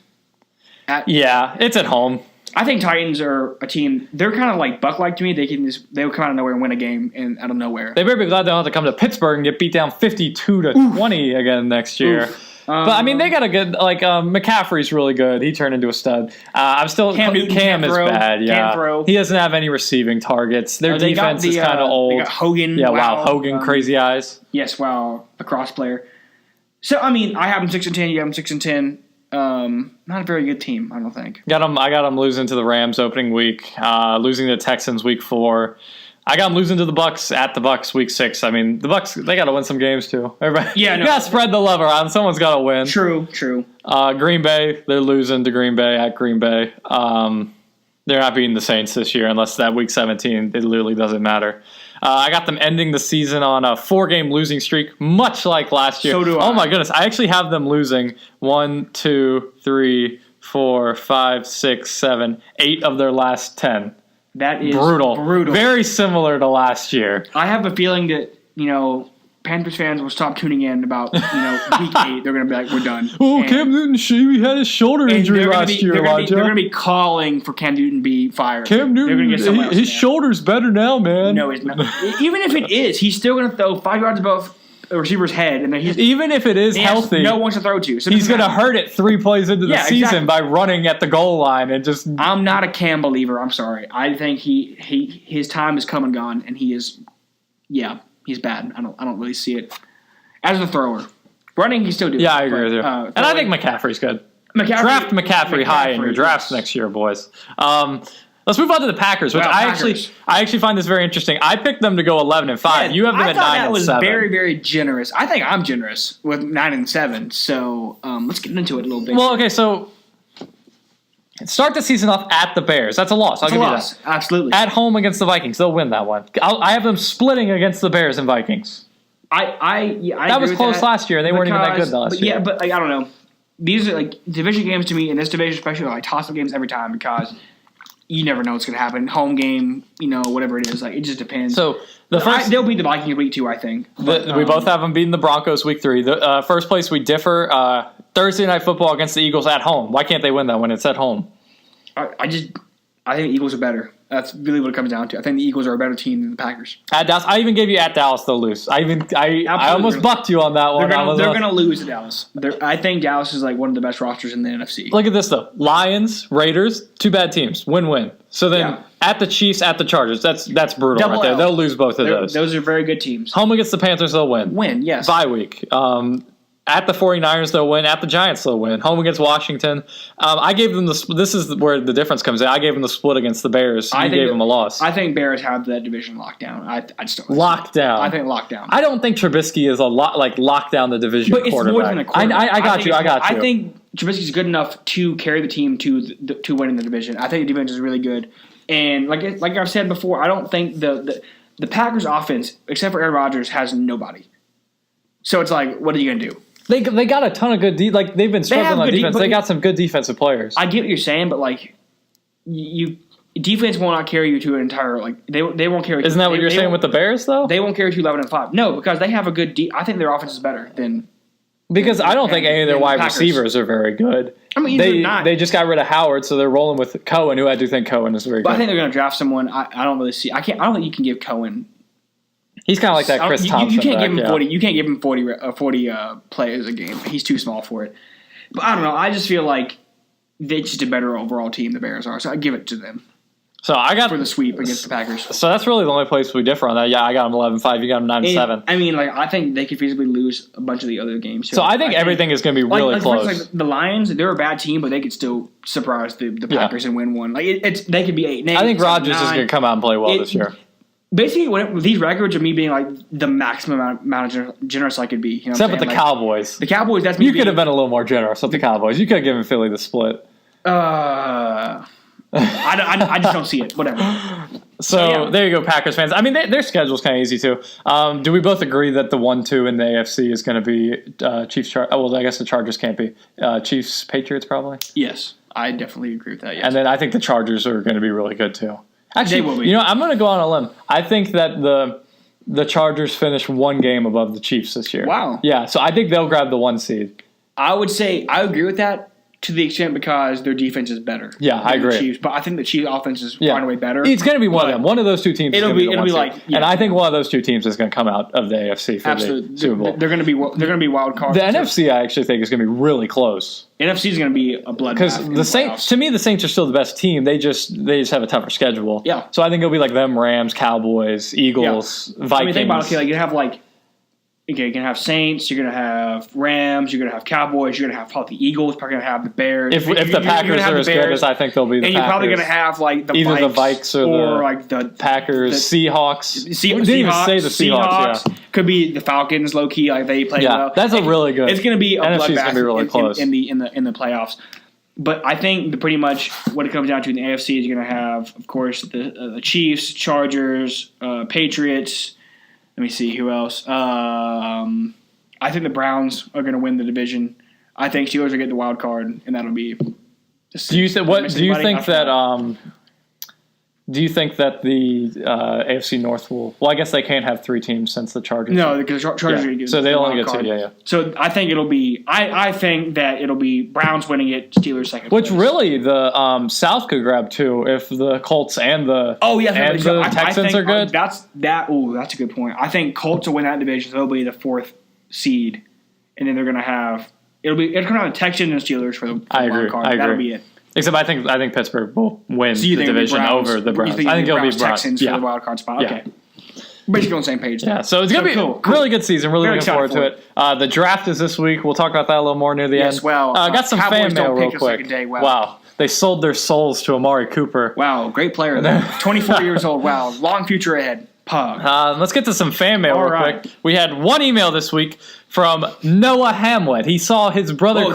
It's at home. I think Titans are a team. They're kind of like Buck-like to me. They will come out of nowhere and win a game and out of nowhere. They better be glad they don't have to come to Pittsburgh and get beat down 52-20 again next year. But I mean, they got a good McCaffrey's really good. He turned into a stud. I'm still Cam is bad. Yeah, he doesn't have any receiving targets. Their defense is kind of old. They got Hogan. Yeah, wow, Hogan, crazy eyes. Yes, wow, a cross player. So I mean, I have them 6-10. You have them 6-10. Not a very good team, I don't think. I got them losing to the Rams opening week, losing to the Texans week 4. I got them losing to the Bucks at the Bucks week 6. I mean, the Bucks, they got to win some games too. Everybody, you got to spread the love around. Someone's got to win. True. Green Bay, they're losing to Green Bay at Green Bay. They're not beating the Saints this year unless that week 17. It literally doesn't matter. I got them ending the season on a 4-game losing streak, much like last year. So do I. Oh my goodness. I actually have them losing 1, 2, 3, 4, 5, 6, 7, 8 of their last 10. That is brutal. Very similar to last year. I have a feeling that, Panthers fans will stop tuning in about, week 8. They're going to be like, we're done. Oh, Cam Newton-Shavy had his shoulder injury last year, Elijah. They're going to be calling for Cam Newton to be fired. Cam Newton, his shoulder's better now, man. No, it's not. Even if it is, he's still going to throw 5 yards above the receiver's head. And even if it is healthy, no one to throw to. So he's going to hurt it 3 plays into the season by running at the goal line and just. I'm not a Cam believer. I'm sorry. I think his time is come and gone, and he is. Yeah, he's bad. I don't really see it as a thrower. Running, he still do. Yeah, I agree with you. And I think McCaffrey's good. Draft McCaffrey high in your drafts next year, boys. Let's move on to the Packers, which I actually find this very interesting. I picked them to go 11-5. Yeah, you have them at 9-7. That was very, very generous. I think I'm generous with 9-7. So let's get into it a little bit. Well, okay, so start the season off at the Bears. That's a loss. I'll give you that. Absolutely. At home against the Vikings, they'll win that one. I have them splitting against the Bears and Vikings. That was close last year. They weren't even that good last year. Yeah, but I don't know. These are division games to me, in this division especially, are toss-up games every time because you never know what's going to happen. Home game, whatever it is, it just depends. So they'll beat the Vikings week 2, I think. But, we both have them beating the Broncos week 3. The first place we differ. Thursday Night Football against the Eagles at home. Why can't they win that when it's at home? I think the Eagles are better. That's really what it comes down to. I think the Eagles are a better team than the Packers. At Dallas, I even gave you at Dallas they'll lose. I almost bucked you on that one. They're going to lose to Dallas. I think Dallas is one of the best rosters in the NFC. Look at this though: Lions, Raiders, 2 bad teams, win-win. So then at the Chiefs, at the Chargers, that's brutal right there. They'll lose both of those. Those are very good teams. Home against the Panthers, they'll win. Yes. Bye week. At the 49ers, they'll win. At the Giants, they'll win. Home against Washington. I gave them this is where the difference comes in. I gave them the split against the Bears. You gave them a loss. I think Bears have that division locked down. I just don't. Lockdown. I think lockdown. I don't think Trubisky is locked down the division quarterback. But it's more than a quarterback. I got you. I think Trubisky's good enough to carry the team to win in the division. I think the defense is really good. And like I've said before, I don't think the Packers offense, except for Aaron Rodgers, has nobody. So it's what are you going to do? They got a ton of good they've been struggling on defense. They got some good defensive players. I get what you're saying, but defense will not carry you to an entire they won't carry. Isn't that what you're saying with the Bears though? They won't carry you to 11-5. No, because they have a good. I think their offense is better than. Because I don't think any of their wide receivers are very good. I mean, they just got rid of Howard, so they're rolling with Cohen, who I do think Cohen is very good. But I think they're going to draft someone. I don't really see. I don't think you can give Cohen. He's kind of like that Chris Thompson. You can't give him 40. You can't give him 40 plays a game. He's too small for it. But I don't know. I just feel like they're just a better overall team. The Bears are, so I give it to them. So I got for the sweep against the Packers. So that's really the only place we differ on that. Yeah, I got them 11-5. You got them 9-7. I mean, I think they could feasibly lose a bunch of the other games. So I think everything is going to be really close. The Lions, they're a bad team, but they could still surprise the Packers and win one. They could be 8-8. I think Rodgers is going to come out and play well this year. Basically, these records are me being the maximum amount of generous I could be. Except with the Cowboys. The Cowboys, that's me. You could have been a little more generous with the Cowboys. You could have given Philly the split. I just don't see it. Whatever. So there you go, Packers fans. I mean, their schedule's kind of easy too. Do we both agree that the 1-2 in the AFC is going to be Chiefs? Well, I guess the Chargers can't be Chiefs. Patriots probably. Yes, I definitely agree with that. Yes. And then I think the Chargers are going to be really good too. Actually, they will be. I'm going to go on a limb. I think that the Chargers finish one game above the Chiefs this year. Wow. Yeah, so I think they'll grab the 1 seed. I would say I agree with that. To the extent because their defense is better. Yeah, I agree. The Chiefs, but I think the Chiefs' offense is far way better. It's going to be one of them. One of those two teams. It'll be like, and I think one of those two teams is going to come out of the AFC for the Super Bowl. They're going to be wild cards. The NFC, I actually think, is going to be really close. NFC is going to be a bloodbath. Because the Saints, to me, the Saints are still the best team. They just have a tougher schedule. Yeah. So I think it'll be like them, Rams, Cowboys, Eagles, Vikings. I mean, think about it. You have you're going to have Saints, you're going to have Rams, you're going to have Cowboys, you're going to have probably the Eagles, probably going to have the Bears. If the Packers are as good as I think they'll be, the Packers. And you're probably going to have either the Vikes or the Packers, Seahawks. We didn't even say the Seahawks. Yeah. Could be the Falcons, low key, they play well. That's a really good. It's going to be a bloodbath really close in the playoffs. But I think pretty much what it comes down to in the AFC is you're going to have, of course, the Chiefs, Chargers, Patriots. Let me see who else. I think the Browns are going to win the division. I think Steelers will get the wild card, and that'll be. Do you think that the AFC North will? Well, I guess they can't have 3 teams since the Chargers. No, because the Chargers are going to get. So they only get 2. Yeah. So I think it'll be. I think that it'll be Browns winning it, Steelers second. Which place. Really the South could grab 2 if the Colts and the Texans are good. That's a good point. I think Colts will win that division. So they'll be the 4th seed, and then they're going to have. It'll come down to Texans and Steelers for the wild card. I agree. That'll be it. Except I think Pittsburgh will win the division over the Browns. I think it'll be Browns. Texans for the wild card spot. Okay. Basically on the same page. Yeah, so it's going to be a really good season. Really looking forward to it. The draft is this week. We'll talk about that a little more near the end. Yes, well. Got some Cowboys fan mail real quick. Wow. They sold their souls to Amari Cooper. Wow, great player there. 24 years old. Wow, long future ahead. Pug. Let's get to some fan mail real quick. We had one email this week from Noah Hamlet. He saw his brother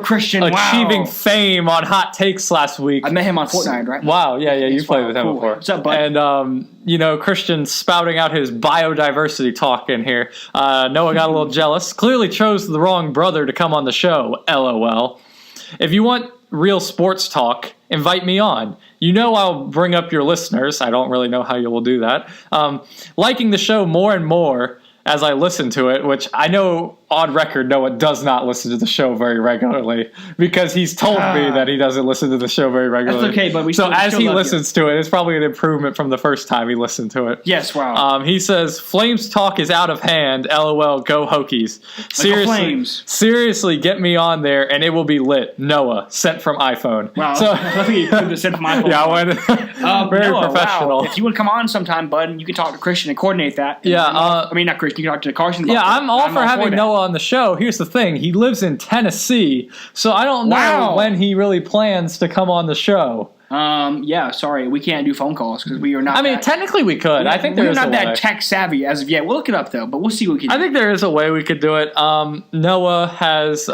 Christian achieving fame on Hot Takes last week. I met him on Fortnite, right? Wow, yeah, you played with him before. What's up, bud? And, Christian spouting out his biodiversity talk in here. Noah got a little jealous. Clearly chose the wrong brother to come on the show, LOL. If you want real sports talk, invite me on. I'll bring up your listeners. I don't really know how you will do that. Liking the show more and more as I listen to it, which I know on record Noah does not listen to the show very regularly because he's told me that he doesn't listen to the show very regularly. That's okay, but as he listens to it, it's probably an improvement from the first time he listened to it. Yes, wow. He says, Flames talk is out of hand. LOL, go Hokies. Seriously, get me on there and it will be lit. Noah, sent from iPhone. Wow, so, sent from iPhone. Yeah, I went very Noah, professional. Wow. If you want to come on sometime, bud, you can talk to Christian and coordinate that. Yeah. Not Christian, you can talk to Carson. Yeah, I'm all for having Noah on the show. Here's the thing. He lives in Tennessee, so I don't know when he really plans to come on the show. Yeah, sorry. We can't do phone calls because we are not. Technically we could. I think there is a way. We're not that tech savvy as of yet. We'll look it up, though, but we'll see what we can do. I think there is a way we could do it. Noah has...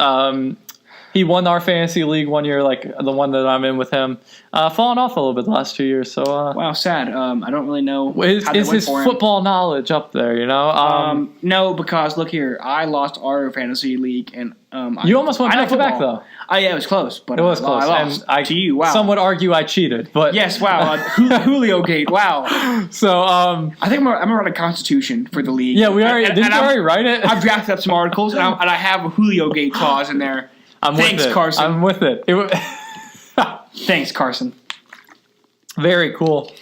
he won our fantasy league one year, like the one that I'm in with him. Fallen off a little bit the last 2 years. So wow, sad. I don't really know. Is his football knowledge up there? No, because look here, I lost our fantasy league, and you almost went back to back though. Oh yeah, it was close, but it was close. I lost to you. Wow. Some would argue I cheated, but yes, wow, Julio Gate. Wow. So I think I'm gonna write a constitution for the league. Yeah, we already did. You already write it? I've drafted up some articles, and I have a Julio Gate clause in there. Thanks, Carson. I'm with it. Thanks, Carson. Very cool.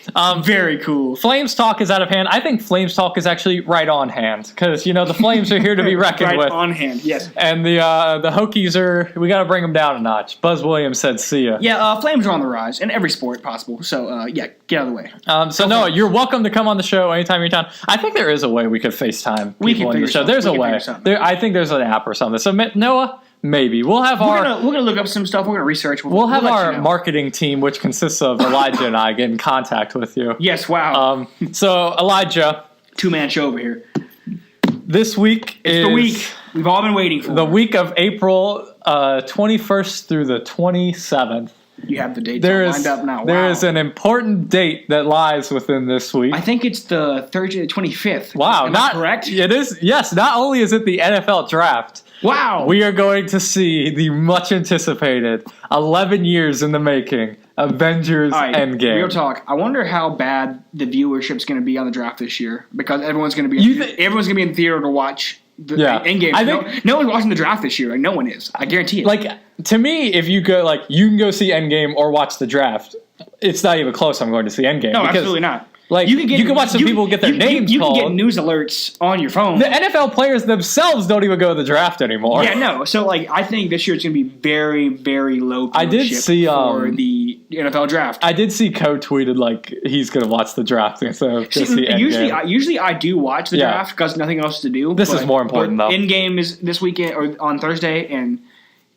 Very cool. Flames talk is out of hand. I think Flames talk is actually right on hand because the Flames are here to be reckoned with. Right on hand, yes. And the Hokies we got to bring them down a notch. Buzz Williams said, "See ya." Yeah, Flames are on the rise in every sport possible. So get out of the way. So Noah, you're welcome to come on the show anytime you're in town. I think there is a way we could FaceTime people on the show. There's a way. I think there's an app or something. So Noah. Maybe we're gonna look up some stuff. We're gonna research. We'll have our marketing team, which consists of Elijah and I, get in contact with you. Yes, wow. So Elijah, 2-man show over here. This week is the week we've all been waiting for. The week of April 21st through the 27th. You have the dates lined up now. Wow. There is an important date that lies within this week. I think it's the Thursday, the 25th. Wow, Am I correct? It is. Yes, not only is it the NFL draft. Wow. We are going to see the much anticipated 11 years in the making Avengers Endgame. Real talk. I wonder how bad the viewership's going to be on the draft this year because everyone's going to be everyone's going to be in theater to watch the Endgame. I think no one's watching the draft this year. Like no one is. I guarantee it. Like to me, if you go you can go see Endgame or watch the draft. It's not even close. I'm going to see Endgame. No, absolutely not. Like you can watch some people get their names called. You can get news alerts on your phone. The NFL players themselves don't even go to the draft anymore. Yeah, no. So I think this year it's going to be very, very low. I did see for the NFL draft. I did see tweeted he's going to watch the draft instead of just the Endgame. Usually I do watch the draft because nothing else to do. This is more important though. Endgame is this weekend or on Thursday and.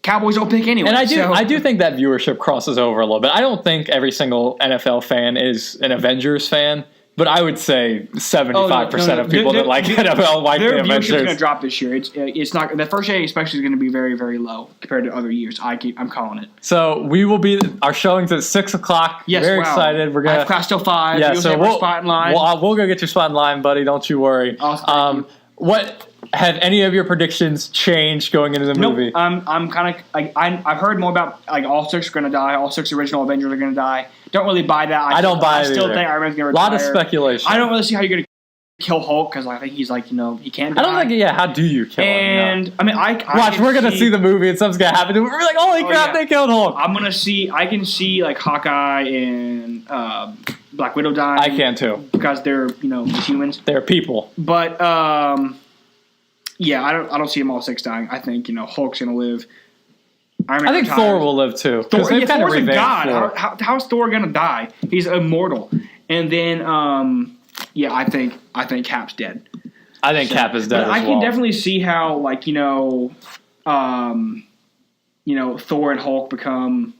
Cowboys don't pick anyway. And I do think that viewership crosses over a little bit. I don't think every single NFL fan is an Avengers fan, but I would say 75% of people that like NFL like the Avengers. Their viewership's going to drop this year. It's not the first day especially is going to be very, very low compared to other years. I'm calling it. So we will be our showings at 6:00. Yes, very excited. We're gonna class till 5. Yeah, You'll so we'll spot in line. We'll go get your spot in line, buddy. Don't you worry. Awesome. What have any of your predictions changed going into the movie? I'm kind of I've heard more about all 6 are going to die. All 6 original Avengers are going to die. Don't really buy that. I don't buy it. I still think Iron Man's going to retire. A lot of speculation. I don't really see how you're going to kill Hulk because I think he's he can't die. I don't think. Yeah, how do you kill him? And I mean, I watch. We're going to see the movie and something's going to happen. We're like, holy crap, they killed Hulk. I'm going to see. I can see Hawkeye and Black Widow dying. I can too because they're humans. They're people. But yeah, I don't see them all 6 dying. I think Hulk's gonna live. I think Thor will live too. Thor's a god. How's Thor gonna die? He's immortal. And then I think Cap's dead. I think Cap is dead. I can definitely see how Thor and Hulk become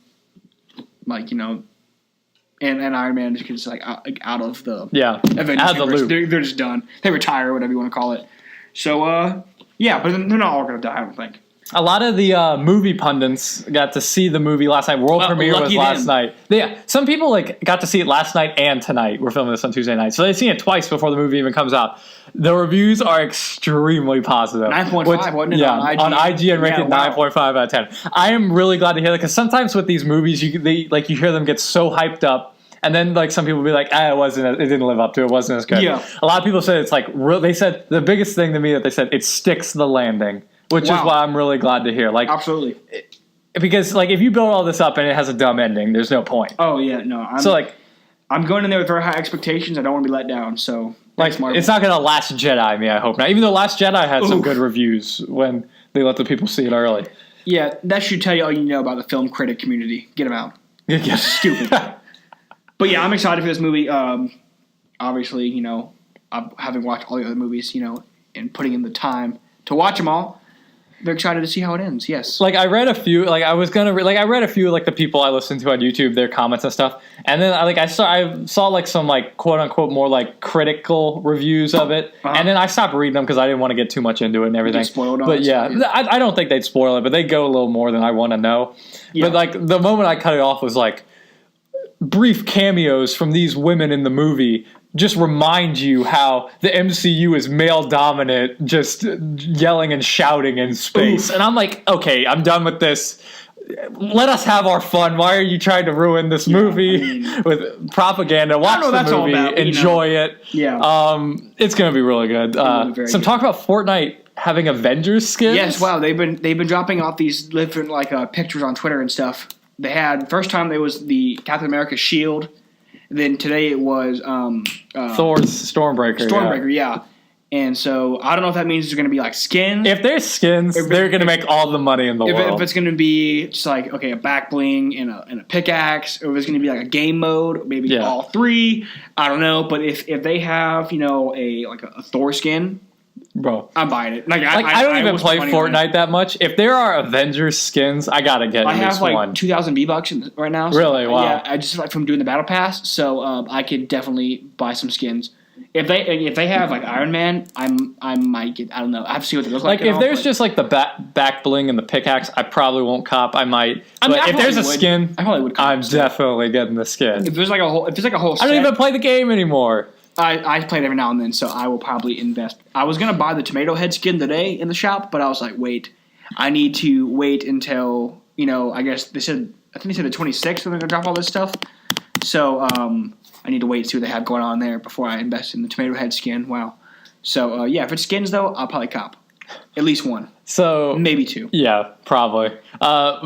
and Iron Man is just out of the Avengers out of the loop. They're just done. They retire, whatever you want to call it. So, but they're not all going to die, I don't think. A lot of the movie pundits got to see the movie last night. World premiere was last night. Yeah, some people got to see it last night and tonight. We're filming this on Tuesday night. So they've seen it twice before the movie even comes out. The reviews are extremely positive. 9.5, wasn't it? Yeah, on IGN rated 9.5 out of 10. I am really glad to hear that because sometimes with these movies, you hear them get so hyped up. And then, some people will be like, it didn't live up to it. It wasn't as good. Yeah. A lot of people said it's they said the biggest thing to me that they said, it sticks the landing, which is why I'm really glad to hear. Absolutely. Because, if you build all this up and it has a dumb ending, there's no point. Oh, yeah, no. I'm going in there with very high expectations. I don't want to be let down, so. It's not going to Last Jedi me, I hope not. Even though Last Jedi had some good reviews when they let the people see it early. Yeah, that should tell you all you know about the film critic community. Get them out. Yeah. Stupid. But yeah, I'm excited for this movie. Obviously, having watched all the other movies, and putting in the time to watch them all, they're excited to see how it ends. Yes. I read a few. I read a few the people I listened to on YouTube, their comments and stuff, and then I saw some quote unquote more critical reviews of it, and then I stopped reading them because I didn't want to get too much into it and everything. But yeah, I don't think they'd spoil it, but they go a little more than I want to know. Yeah. But the moment I cut it off was brief cameos from these women in the movie just remind you how the MCU is male dominant, just yelling and shouting in space. Oof. And I'm like, okay, I'm done with this. Let us have our fun. Why are you trying to ruin this movie with propaganda? Watch the movie, enjoy it. Yeah. It's gonna be really good. Some talk about Fortnite having Avengers skins. Yes, wow. They've been dropping off these different pictures on Twitter and stuff. They had first time it was the Captain America shield, then today it was Thor's Stormbreaker. Stormbreaker, yeah. And so I don't know if that means there's going to be skins. If there's skins, they're going to make all the money in the world. If it's going to be just a back bling and a pickaxe, or if it's going to be a game mode, maybe all 3. I don't know, but if they have a Thor skin. Bro, I'm buying it. I don't even play Fortnite that much. If there are Avengers skins, I gotta get at least one. I have 2,000 V-Bucks right now. So, really? Wow. Yeah, I just from doing the battle pass, so I could definitely buy some skins. If they have like Iron Man, I might get. I don't know. I have to see what they look like. Like if there's just like the back bling and the pickaxe, I probably won't cop. I might. But if there's a skin, I probably would. Cop I'm definitely getting the skin. If there's like a whole, set, I don't even play the game anymore. I play it every now and then, so I will probably invest. I was gonna buy the tomato head skin today in the shop, but I was like, wait, I need to wait until I guess I think they said the 26th when they're gonna drop all this stuff. So I need to wait and see what they have going on there before I invest in the tomato head skin. Wow. So if it's skins though, I'll probably cop at least one. So maybe two. Yeah, probably.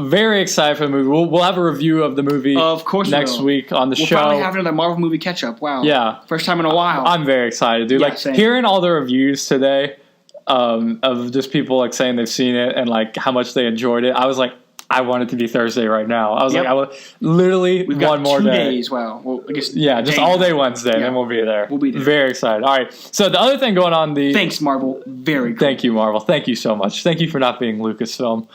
Very excited for the movie. We'll have a review of the movie of course next week on the show. We'll probably have another Marvel movie catch up. Wow. Yeah. First time in a while. I'm very excited, dude. Yeah, same. Hearing all the reviews today of just people like saying they've seen it and like how much they enjoyed it, I was like, I want it to be Thursday right now. I was like, I will literally We've got one more 2 day. days. Wow. Well, I guess just all day Wednesday, and then we'll be there. We'll be there. Very excited. All right. So the other thing going on Thanks, Marvel. Very cool. Thank you, Marvel. Thank you so much. Thank you for not being Lucasfilm.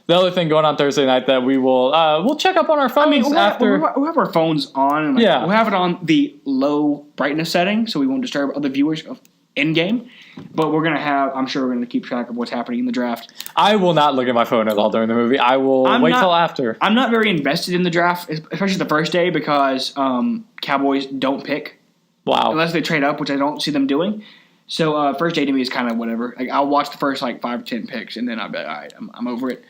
The other thing going on Thursday night that we'll check up on our phones after. We'll have our phones on. And we'll have it on the low brightness setting so we won't disturb other viewers of Endgame. But I'm sure we're going to keep track of what's happening in the draft. I will not look at my phone at all during the movie. I will wait till after. I'm not very invested in the draft, especially the first day because Cowboys don't pick. Wow. Unless they trade up, which I don't see them doing. So first day to me is kind of whatever. Like, I'll watch the first 5 or 10 picks, and then I'll be like, all right, I'm over it.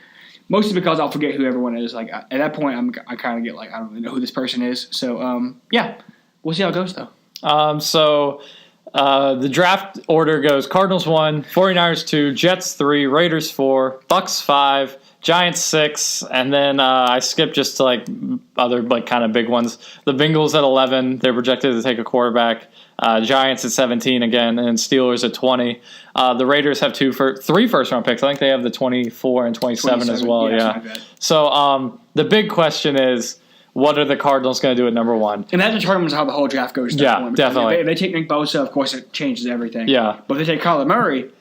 Mostly because I'll forget who everyone is. Like at that point, I kind of get like I don't really know who this person is. So we'll see how it goes though. The draft order goes: Cardinals 1, 49ers 2, Jets 3, Raiders 4, Bucks 5, Giants 6, and then I skipped just to like other like kind of big ones. The Bengals at 11, they're projected to take a quarterback. Giants at 17 again, and Steelers at 20. The Raiders have 3 first-round picks. I think they have the 24 and 27 as well. Yeah. So the big question is, what are the Cardinals going to do at number 1? And that determines how the whole draft goes. Yeah, definitely. If they take Nick Bosa, of course, it changes everything. Yeah. But if they take Kyler Murray,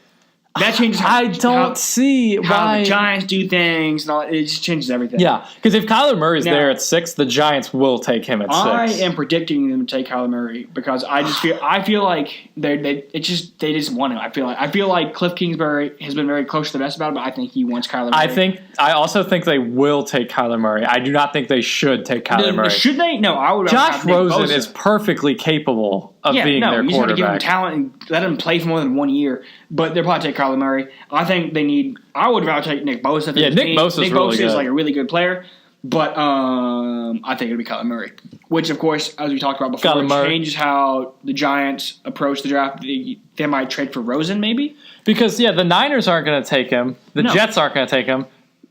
that changes how the Giants do things. And all, it just changes everything. Yeah, because if Kyler Murray's there at 6, the Giants will take him at 6. I am predicting them to take Kyler Murray because I feel like they just want him. I feel like Cliff Kingsbury has been very close to the vest about it, but I think he wants Kyler Murray. I also think they will take Kyler Murray. I do not think they should take Kyler Murray. Should they? No, I would. Josh Rosen is perfectly capable of being their quarterback. You just have to give him talent and let him play for more than 1 year. But they'll probably take Kyler Murray. I think they need. I would rather take Nick Bosa. Nick Bosa is like a really good player, but I think it'll be Kyler Murray. Which, of course, as we talked about before, changes how the Giants approach the draft. They might trade for Rosen, maybe. Because the Niners aren't going to take him. The Jets aren't going to take him.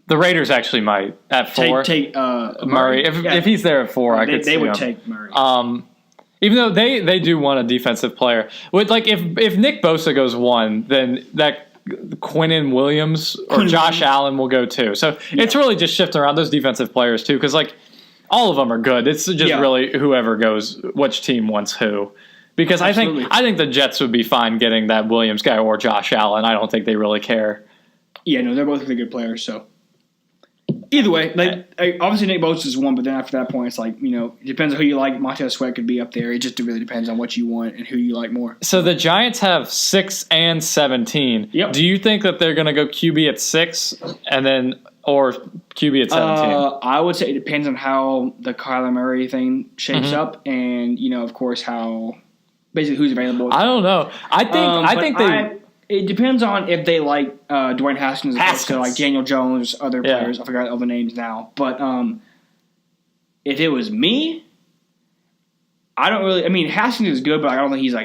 The Raiders actually might at 4. Take Murray. If he's there at 4, I could see him. They would take Murray. Even though they do want a defensive player. If Nick Bosa goes 1, then that Quinnen Williams or Josh Allen will go 2. So it's really just shifting around those defensive players too, because all of them are good. It's just really whoever goes, which team wants who. Because I think the Jets would be fine getting that Williams guy or Josh Allen. I don't think they really care. Yeah, no, they're both really good players. So either way, obviously Nick Bosa is 1, but then after that point, it's it depends on who you like. Montez Sweat could be up there. It just really depends on what you want and who you like more. So the Giants have 6 and 17. Yep. Do you think that they're going to go QB at 6 and then or QB at 17? I would say it depends on how the Kyler Murray thing shapes up, and of course how basically who's available. I don't know. I think it depends on if they like Dwayne Haskins, so like Daniel Jones, other players. I forgot all the names now. But if it was me, I don't really. I mean, Haskins is good, but I don't think he's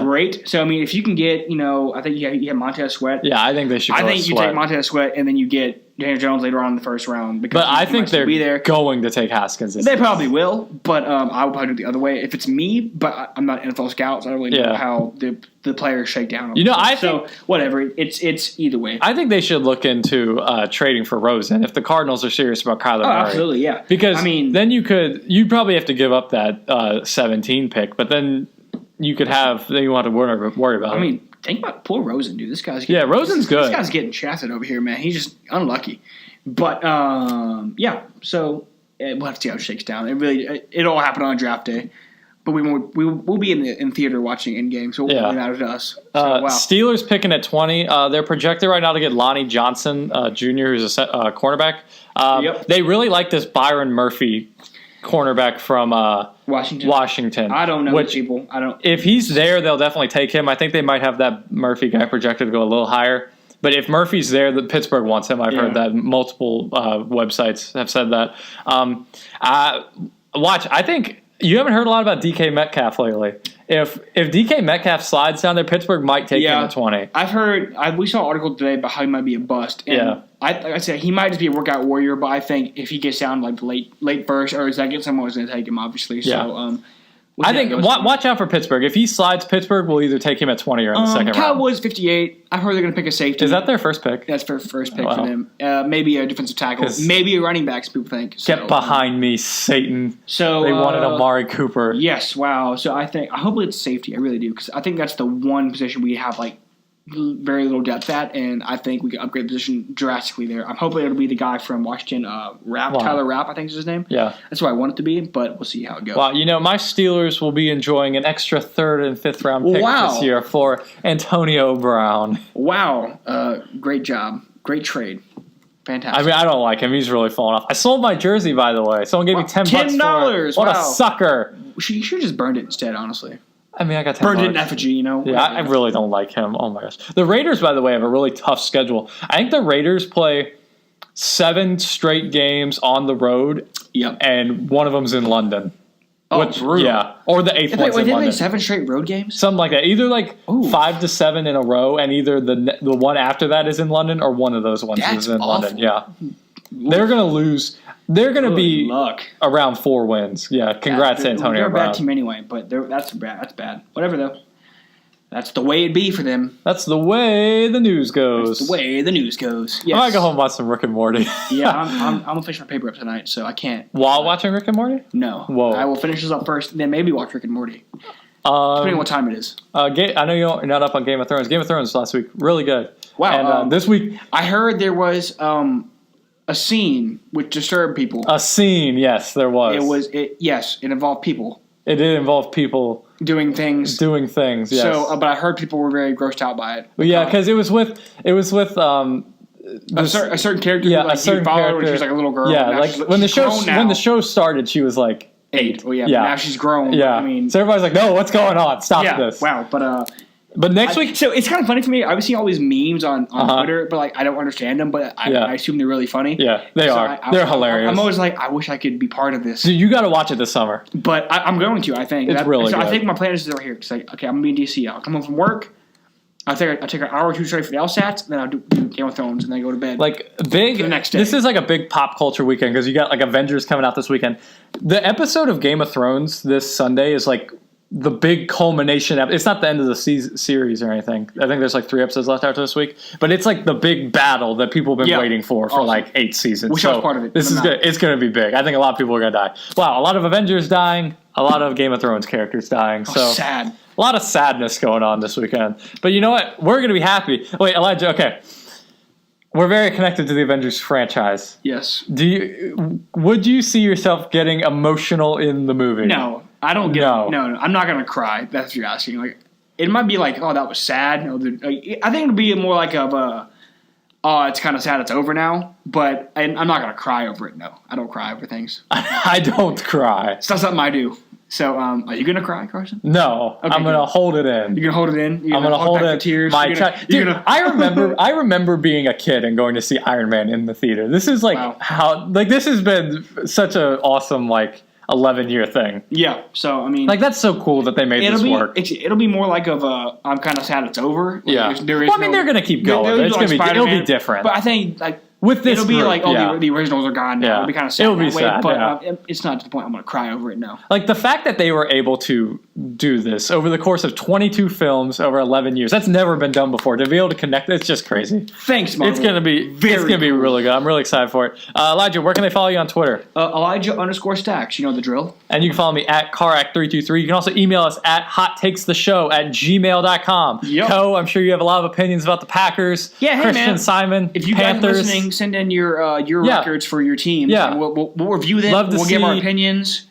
great. So I mean, if you can get, I think you have Montez Sweat. Yeah, I think they should. I think you take Montez Sweat and then you get Daniel Jones later on in the first round. But I think they're going to take Haskins. They probably will, but I would probably do it the other way if it's me. But I'm not an NFL scout, so I don't really know how the players shake down. So whatever. It's either way. I think they should look into trading for Rosen if the Cardinals are serious about Kyler Murray. Absolutely, yeah. Because then you'd probably have to give up that 17 pick, but then you could have. Then you won't have to worry about it. Think about poor Rosen, dude. This guy's getting, Rosen's good. This guy's getting shafted over here, man. He's just unlucky. But so we'll have to see how it shakes down. It all happened on draft day. but we'll be in theater watching Endgame, so it won't really matter to us. So, wow. Steelers picking at 20. They're projected right now to get Lonnie Johnson Jr., who's a cornerback. They really like this Byron Murphy cornerback from Washington. I don't know people. If he's there, they'll definitely take him. I think they might have that Murphy guy projected to go a little higher. But if Murphy's there, Pittsburgh wants him. I've heard that multiple websites have said that. I think you haven't heard a lot about DK Metcalf lately. If DK Metcalf slides down there, Pittsburgh might take him at 20. I've heard. We saw an article today about how he might be a bust. And like I said, he might just be a workout warrior. But I think if he gets down like late first or second, someone's going to take him. Obviously, so I think watch out for Pittsburgh. If he slides, Pittsburgh will either take him at 20 or in the second round. Cowboys 58. I heard they're going to pick a safety. Is that their first pick? That's their first pick for them. Maybe a defensive tackle. Maybe a running back, people think. Get behind me, Satan. So they wanted Amari Cooper. Yes, wow. So I hope it's safety. I really do, because I think that's the one position we have like very little depth at, and I think we can upgrade the position drastically there. I'm hoping it'll be the guy from Washington, Tyler Rapp, I think is his name. Yeah. That's what I want it to be, but we'll see how it goes. Wow, my Steelers will be enjoying an extra 3rd and 5th round pick this year for Antonio Brown. Wow. Great job. Great trade. Fantastic. I mean, I don't like him. He's really fallen off. I sold my jersey, by the way. Someone gave me $10 for it. What a sucker. You should have just burned it instead, honestly. I mean, I got $10. Burned it in effigy, Yeah, I really don't like him. Oh, my gosh. The Raiders, by the way, have a really tough schedule. I think the Raiders play 7 straight games on the road. Yep. And one of them's in London. Oh, brutal. Yeah. Or the 8th one's in London. They 7 straight road games? Something like that. Either 5 to 7 in a row, and either the one after that is in London, or one of those ones is in London. Yeah. They're going to lose. They're going to be around 4 wins. Yeah, congrats, Antonio Brown. They're a bad team anyway, but that's bad. That's bad. Whatever, though. That's the way it be for them. That's the way the news goes. That's the way the news goes. Yes. I might go home and watch some Rick and Morty. Yeah, I'm going to finish my paper up tonight, so I can't. While watching Rick and Morty? No. Whoa. I will finish this up first, and then maybe watch Rick and Morty. Depending on what time it is. I know you're not up on Game of Thrones. Game of Thrones last week, really good. Wow. And this week... I heard there was... a scene which disturbed people. A scene, yes, there was. Yes, it involved people. It did involve people doing things. Yes. So, but I heard people were very grossed out by it. Well, yeah, because it was with a certain character. Yeah, who, like, a certain character. when she was like a little girl. Yeah, like when the show started, she was like 8. Well, yeah, but now she's grown. Yeah, I mean, so everybody's like, "No, what's going on? Stop this!" Wow, But next week, so it's kind of funny to me. I've seen all these memes on Twitter, but like I don't understand them. But I assume they're really funny. Yeah, they are. They're hilarious. I'm always like, I wish I could be part of this. Dude, you got to watch it this summer. But I'm going to. I think it's really good. I think my plan is right here. Cause I'm gonna be in DC. I'll come home from work. I'll take an hour or two straight for the LSATs, and then I'll do Game of Thrones, and then go to bed. Like big. The next day. This is like a big pop culture weekend because you got like Avengers coming out this weekend. The episode of Game of Thrones this Sunday is like the big culmination. It's not the end of the series or anything. I think there's like 3 episodes left after this week. But it's like the big battle that people have been waiting for like 8 seasons. Wish I was part of it. This is good. It's going to be big. I think a lot of people are going to die. Wow, a lot of Avengers dying. A lot of Game of Thrones characters dying. So sad. A lot of sadness going on this weekend. But you know what? We're going to be happy. Wait, Elijah, okay. We're very connected to the Avengers franchise. Yes. Would you see yourself getting emotional in the movie? No. I don't get no. I'm not gonna cry. That's what you're asking. Like, it might be like, oh, that was sad. I think it'll be more like it's kind of sad. It's over now. But I'm not gonna cry over it. No, I don't cry over things. I don't cry. It's not something I do. So, are you gonna cry, Carson? No, okay, I'm gonna hold it in. You're gonna hold it in. I'm gonna hold it. Tears. I remember being a kid and going to see Iron Man in the theater. This is like this has been such an awesome 11-year thing. Yeah, so I mean, that's so cool that they made this work. It'll be more like I'm kind of sad it's over. Yeah, I mean they're gonna keep going. It'll be different. But I think with this, it'll be the originals are gone now. Yeah. It'll be kind of sad. It'll be sad, but it's not to the point I'm gonna cry over it. No, like the fact that they were able to do this over the course of 22 films over 11 years. That's never been done before. To be able to connect, it's just crazy. Thanks, Marvel. It's gonna be really good. I'm really excited for it. Elijah, where can they follow you on Twitter? Elijah_Stacks. You know the drill. And you can follow me at Carac323. You can also email us at hottakestheshow@gmail.com. Yep. I'm sure you have a lot of opinions about the Packers. Yeah, hey, Christian man. Simon, if you Panthers. guys are listening, send in your records for your team. Yeah. And we'll review them. Love to give our opinions.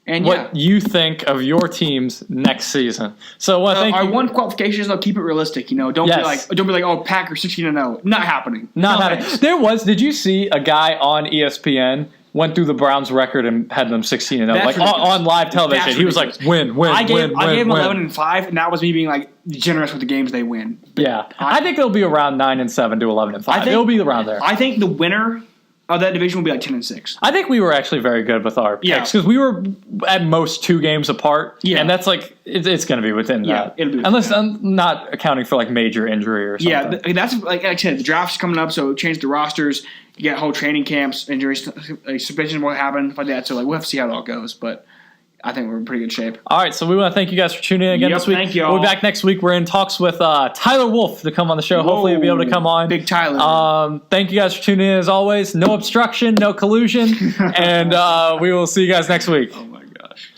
And what you think of your teams next season. So our one qualification is, keep it realistic. Don't be like, oh, Packers 16-0. Not happening. Not happening. Did you see a guy on ESPN went through the Browns record and had them 16-0, like on live television? He was like, win. I gave him 11-5, and that was me being generous with the games they win. But yeah, I think they'll be around 9-7 to 11-5. It'll be around there. I think the winner of that division will be 10-6. I think we were actually very good with our picks because we were at most 2 games apart. Yeah, and that's it's going to be within that. It'll be unless I'm not accounting for major injury or something. Yeah, that's like I said, the draft's coming up, so change the rosters. You get whole training camps, injuries, suspensions will happen like that. So we'll have to see how it all goes, but I think we're in pretty good shape. All right, so we want to thank you guys for tuning in again this week. Thank you all. We'll be back next week. We're in talks with Tyler Wolf to come on the show. Whoa, hopefully, he'll be able to come on. Big Tyler. Thank you guys for tuning in as always. No obstruction, no collusion, and we will see you guys next week. Oh my gosh.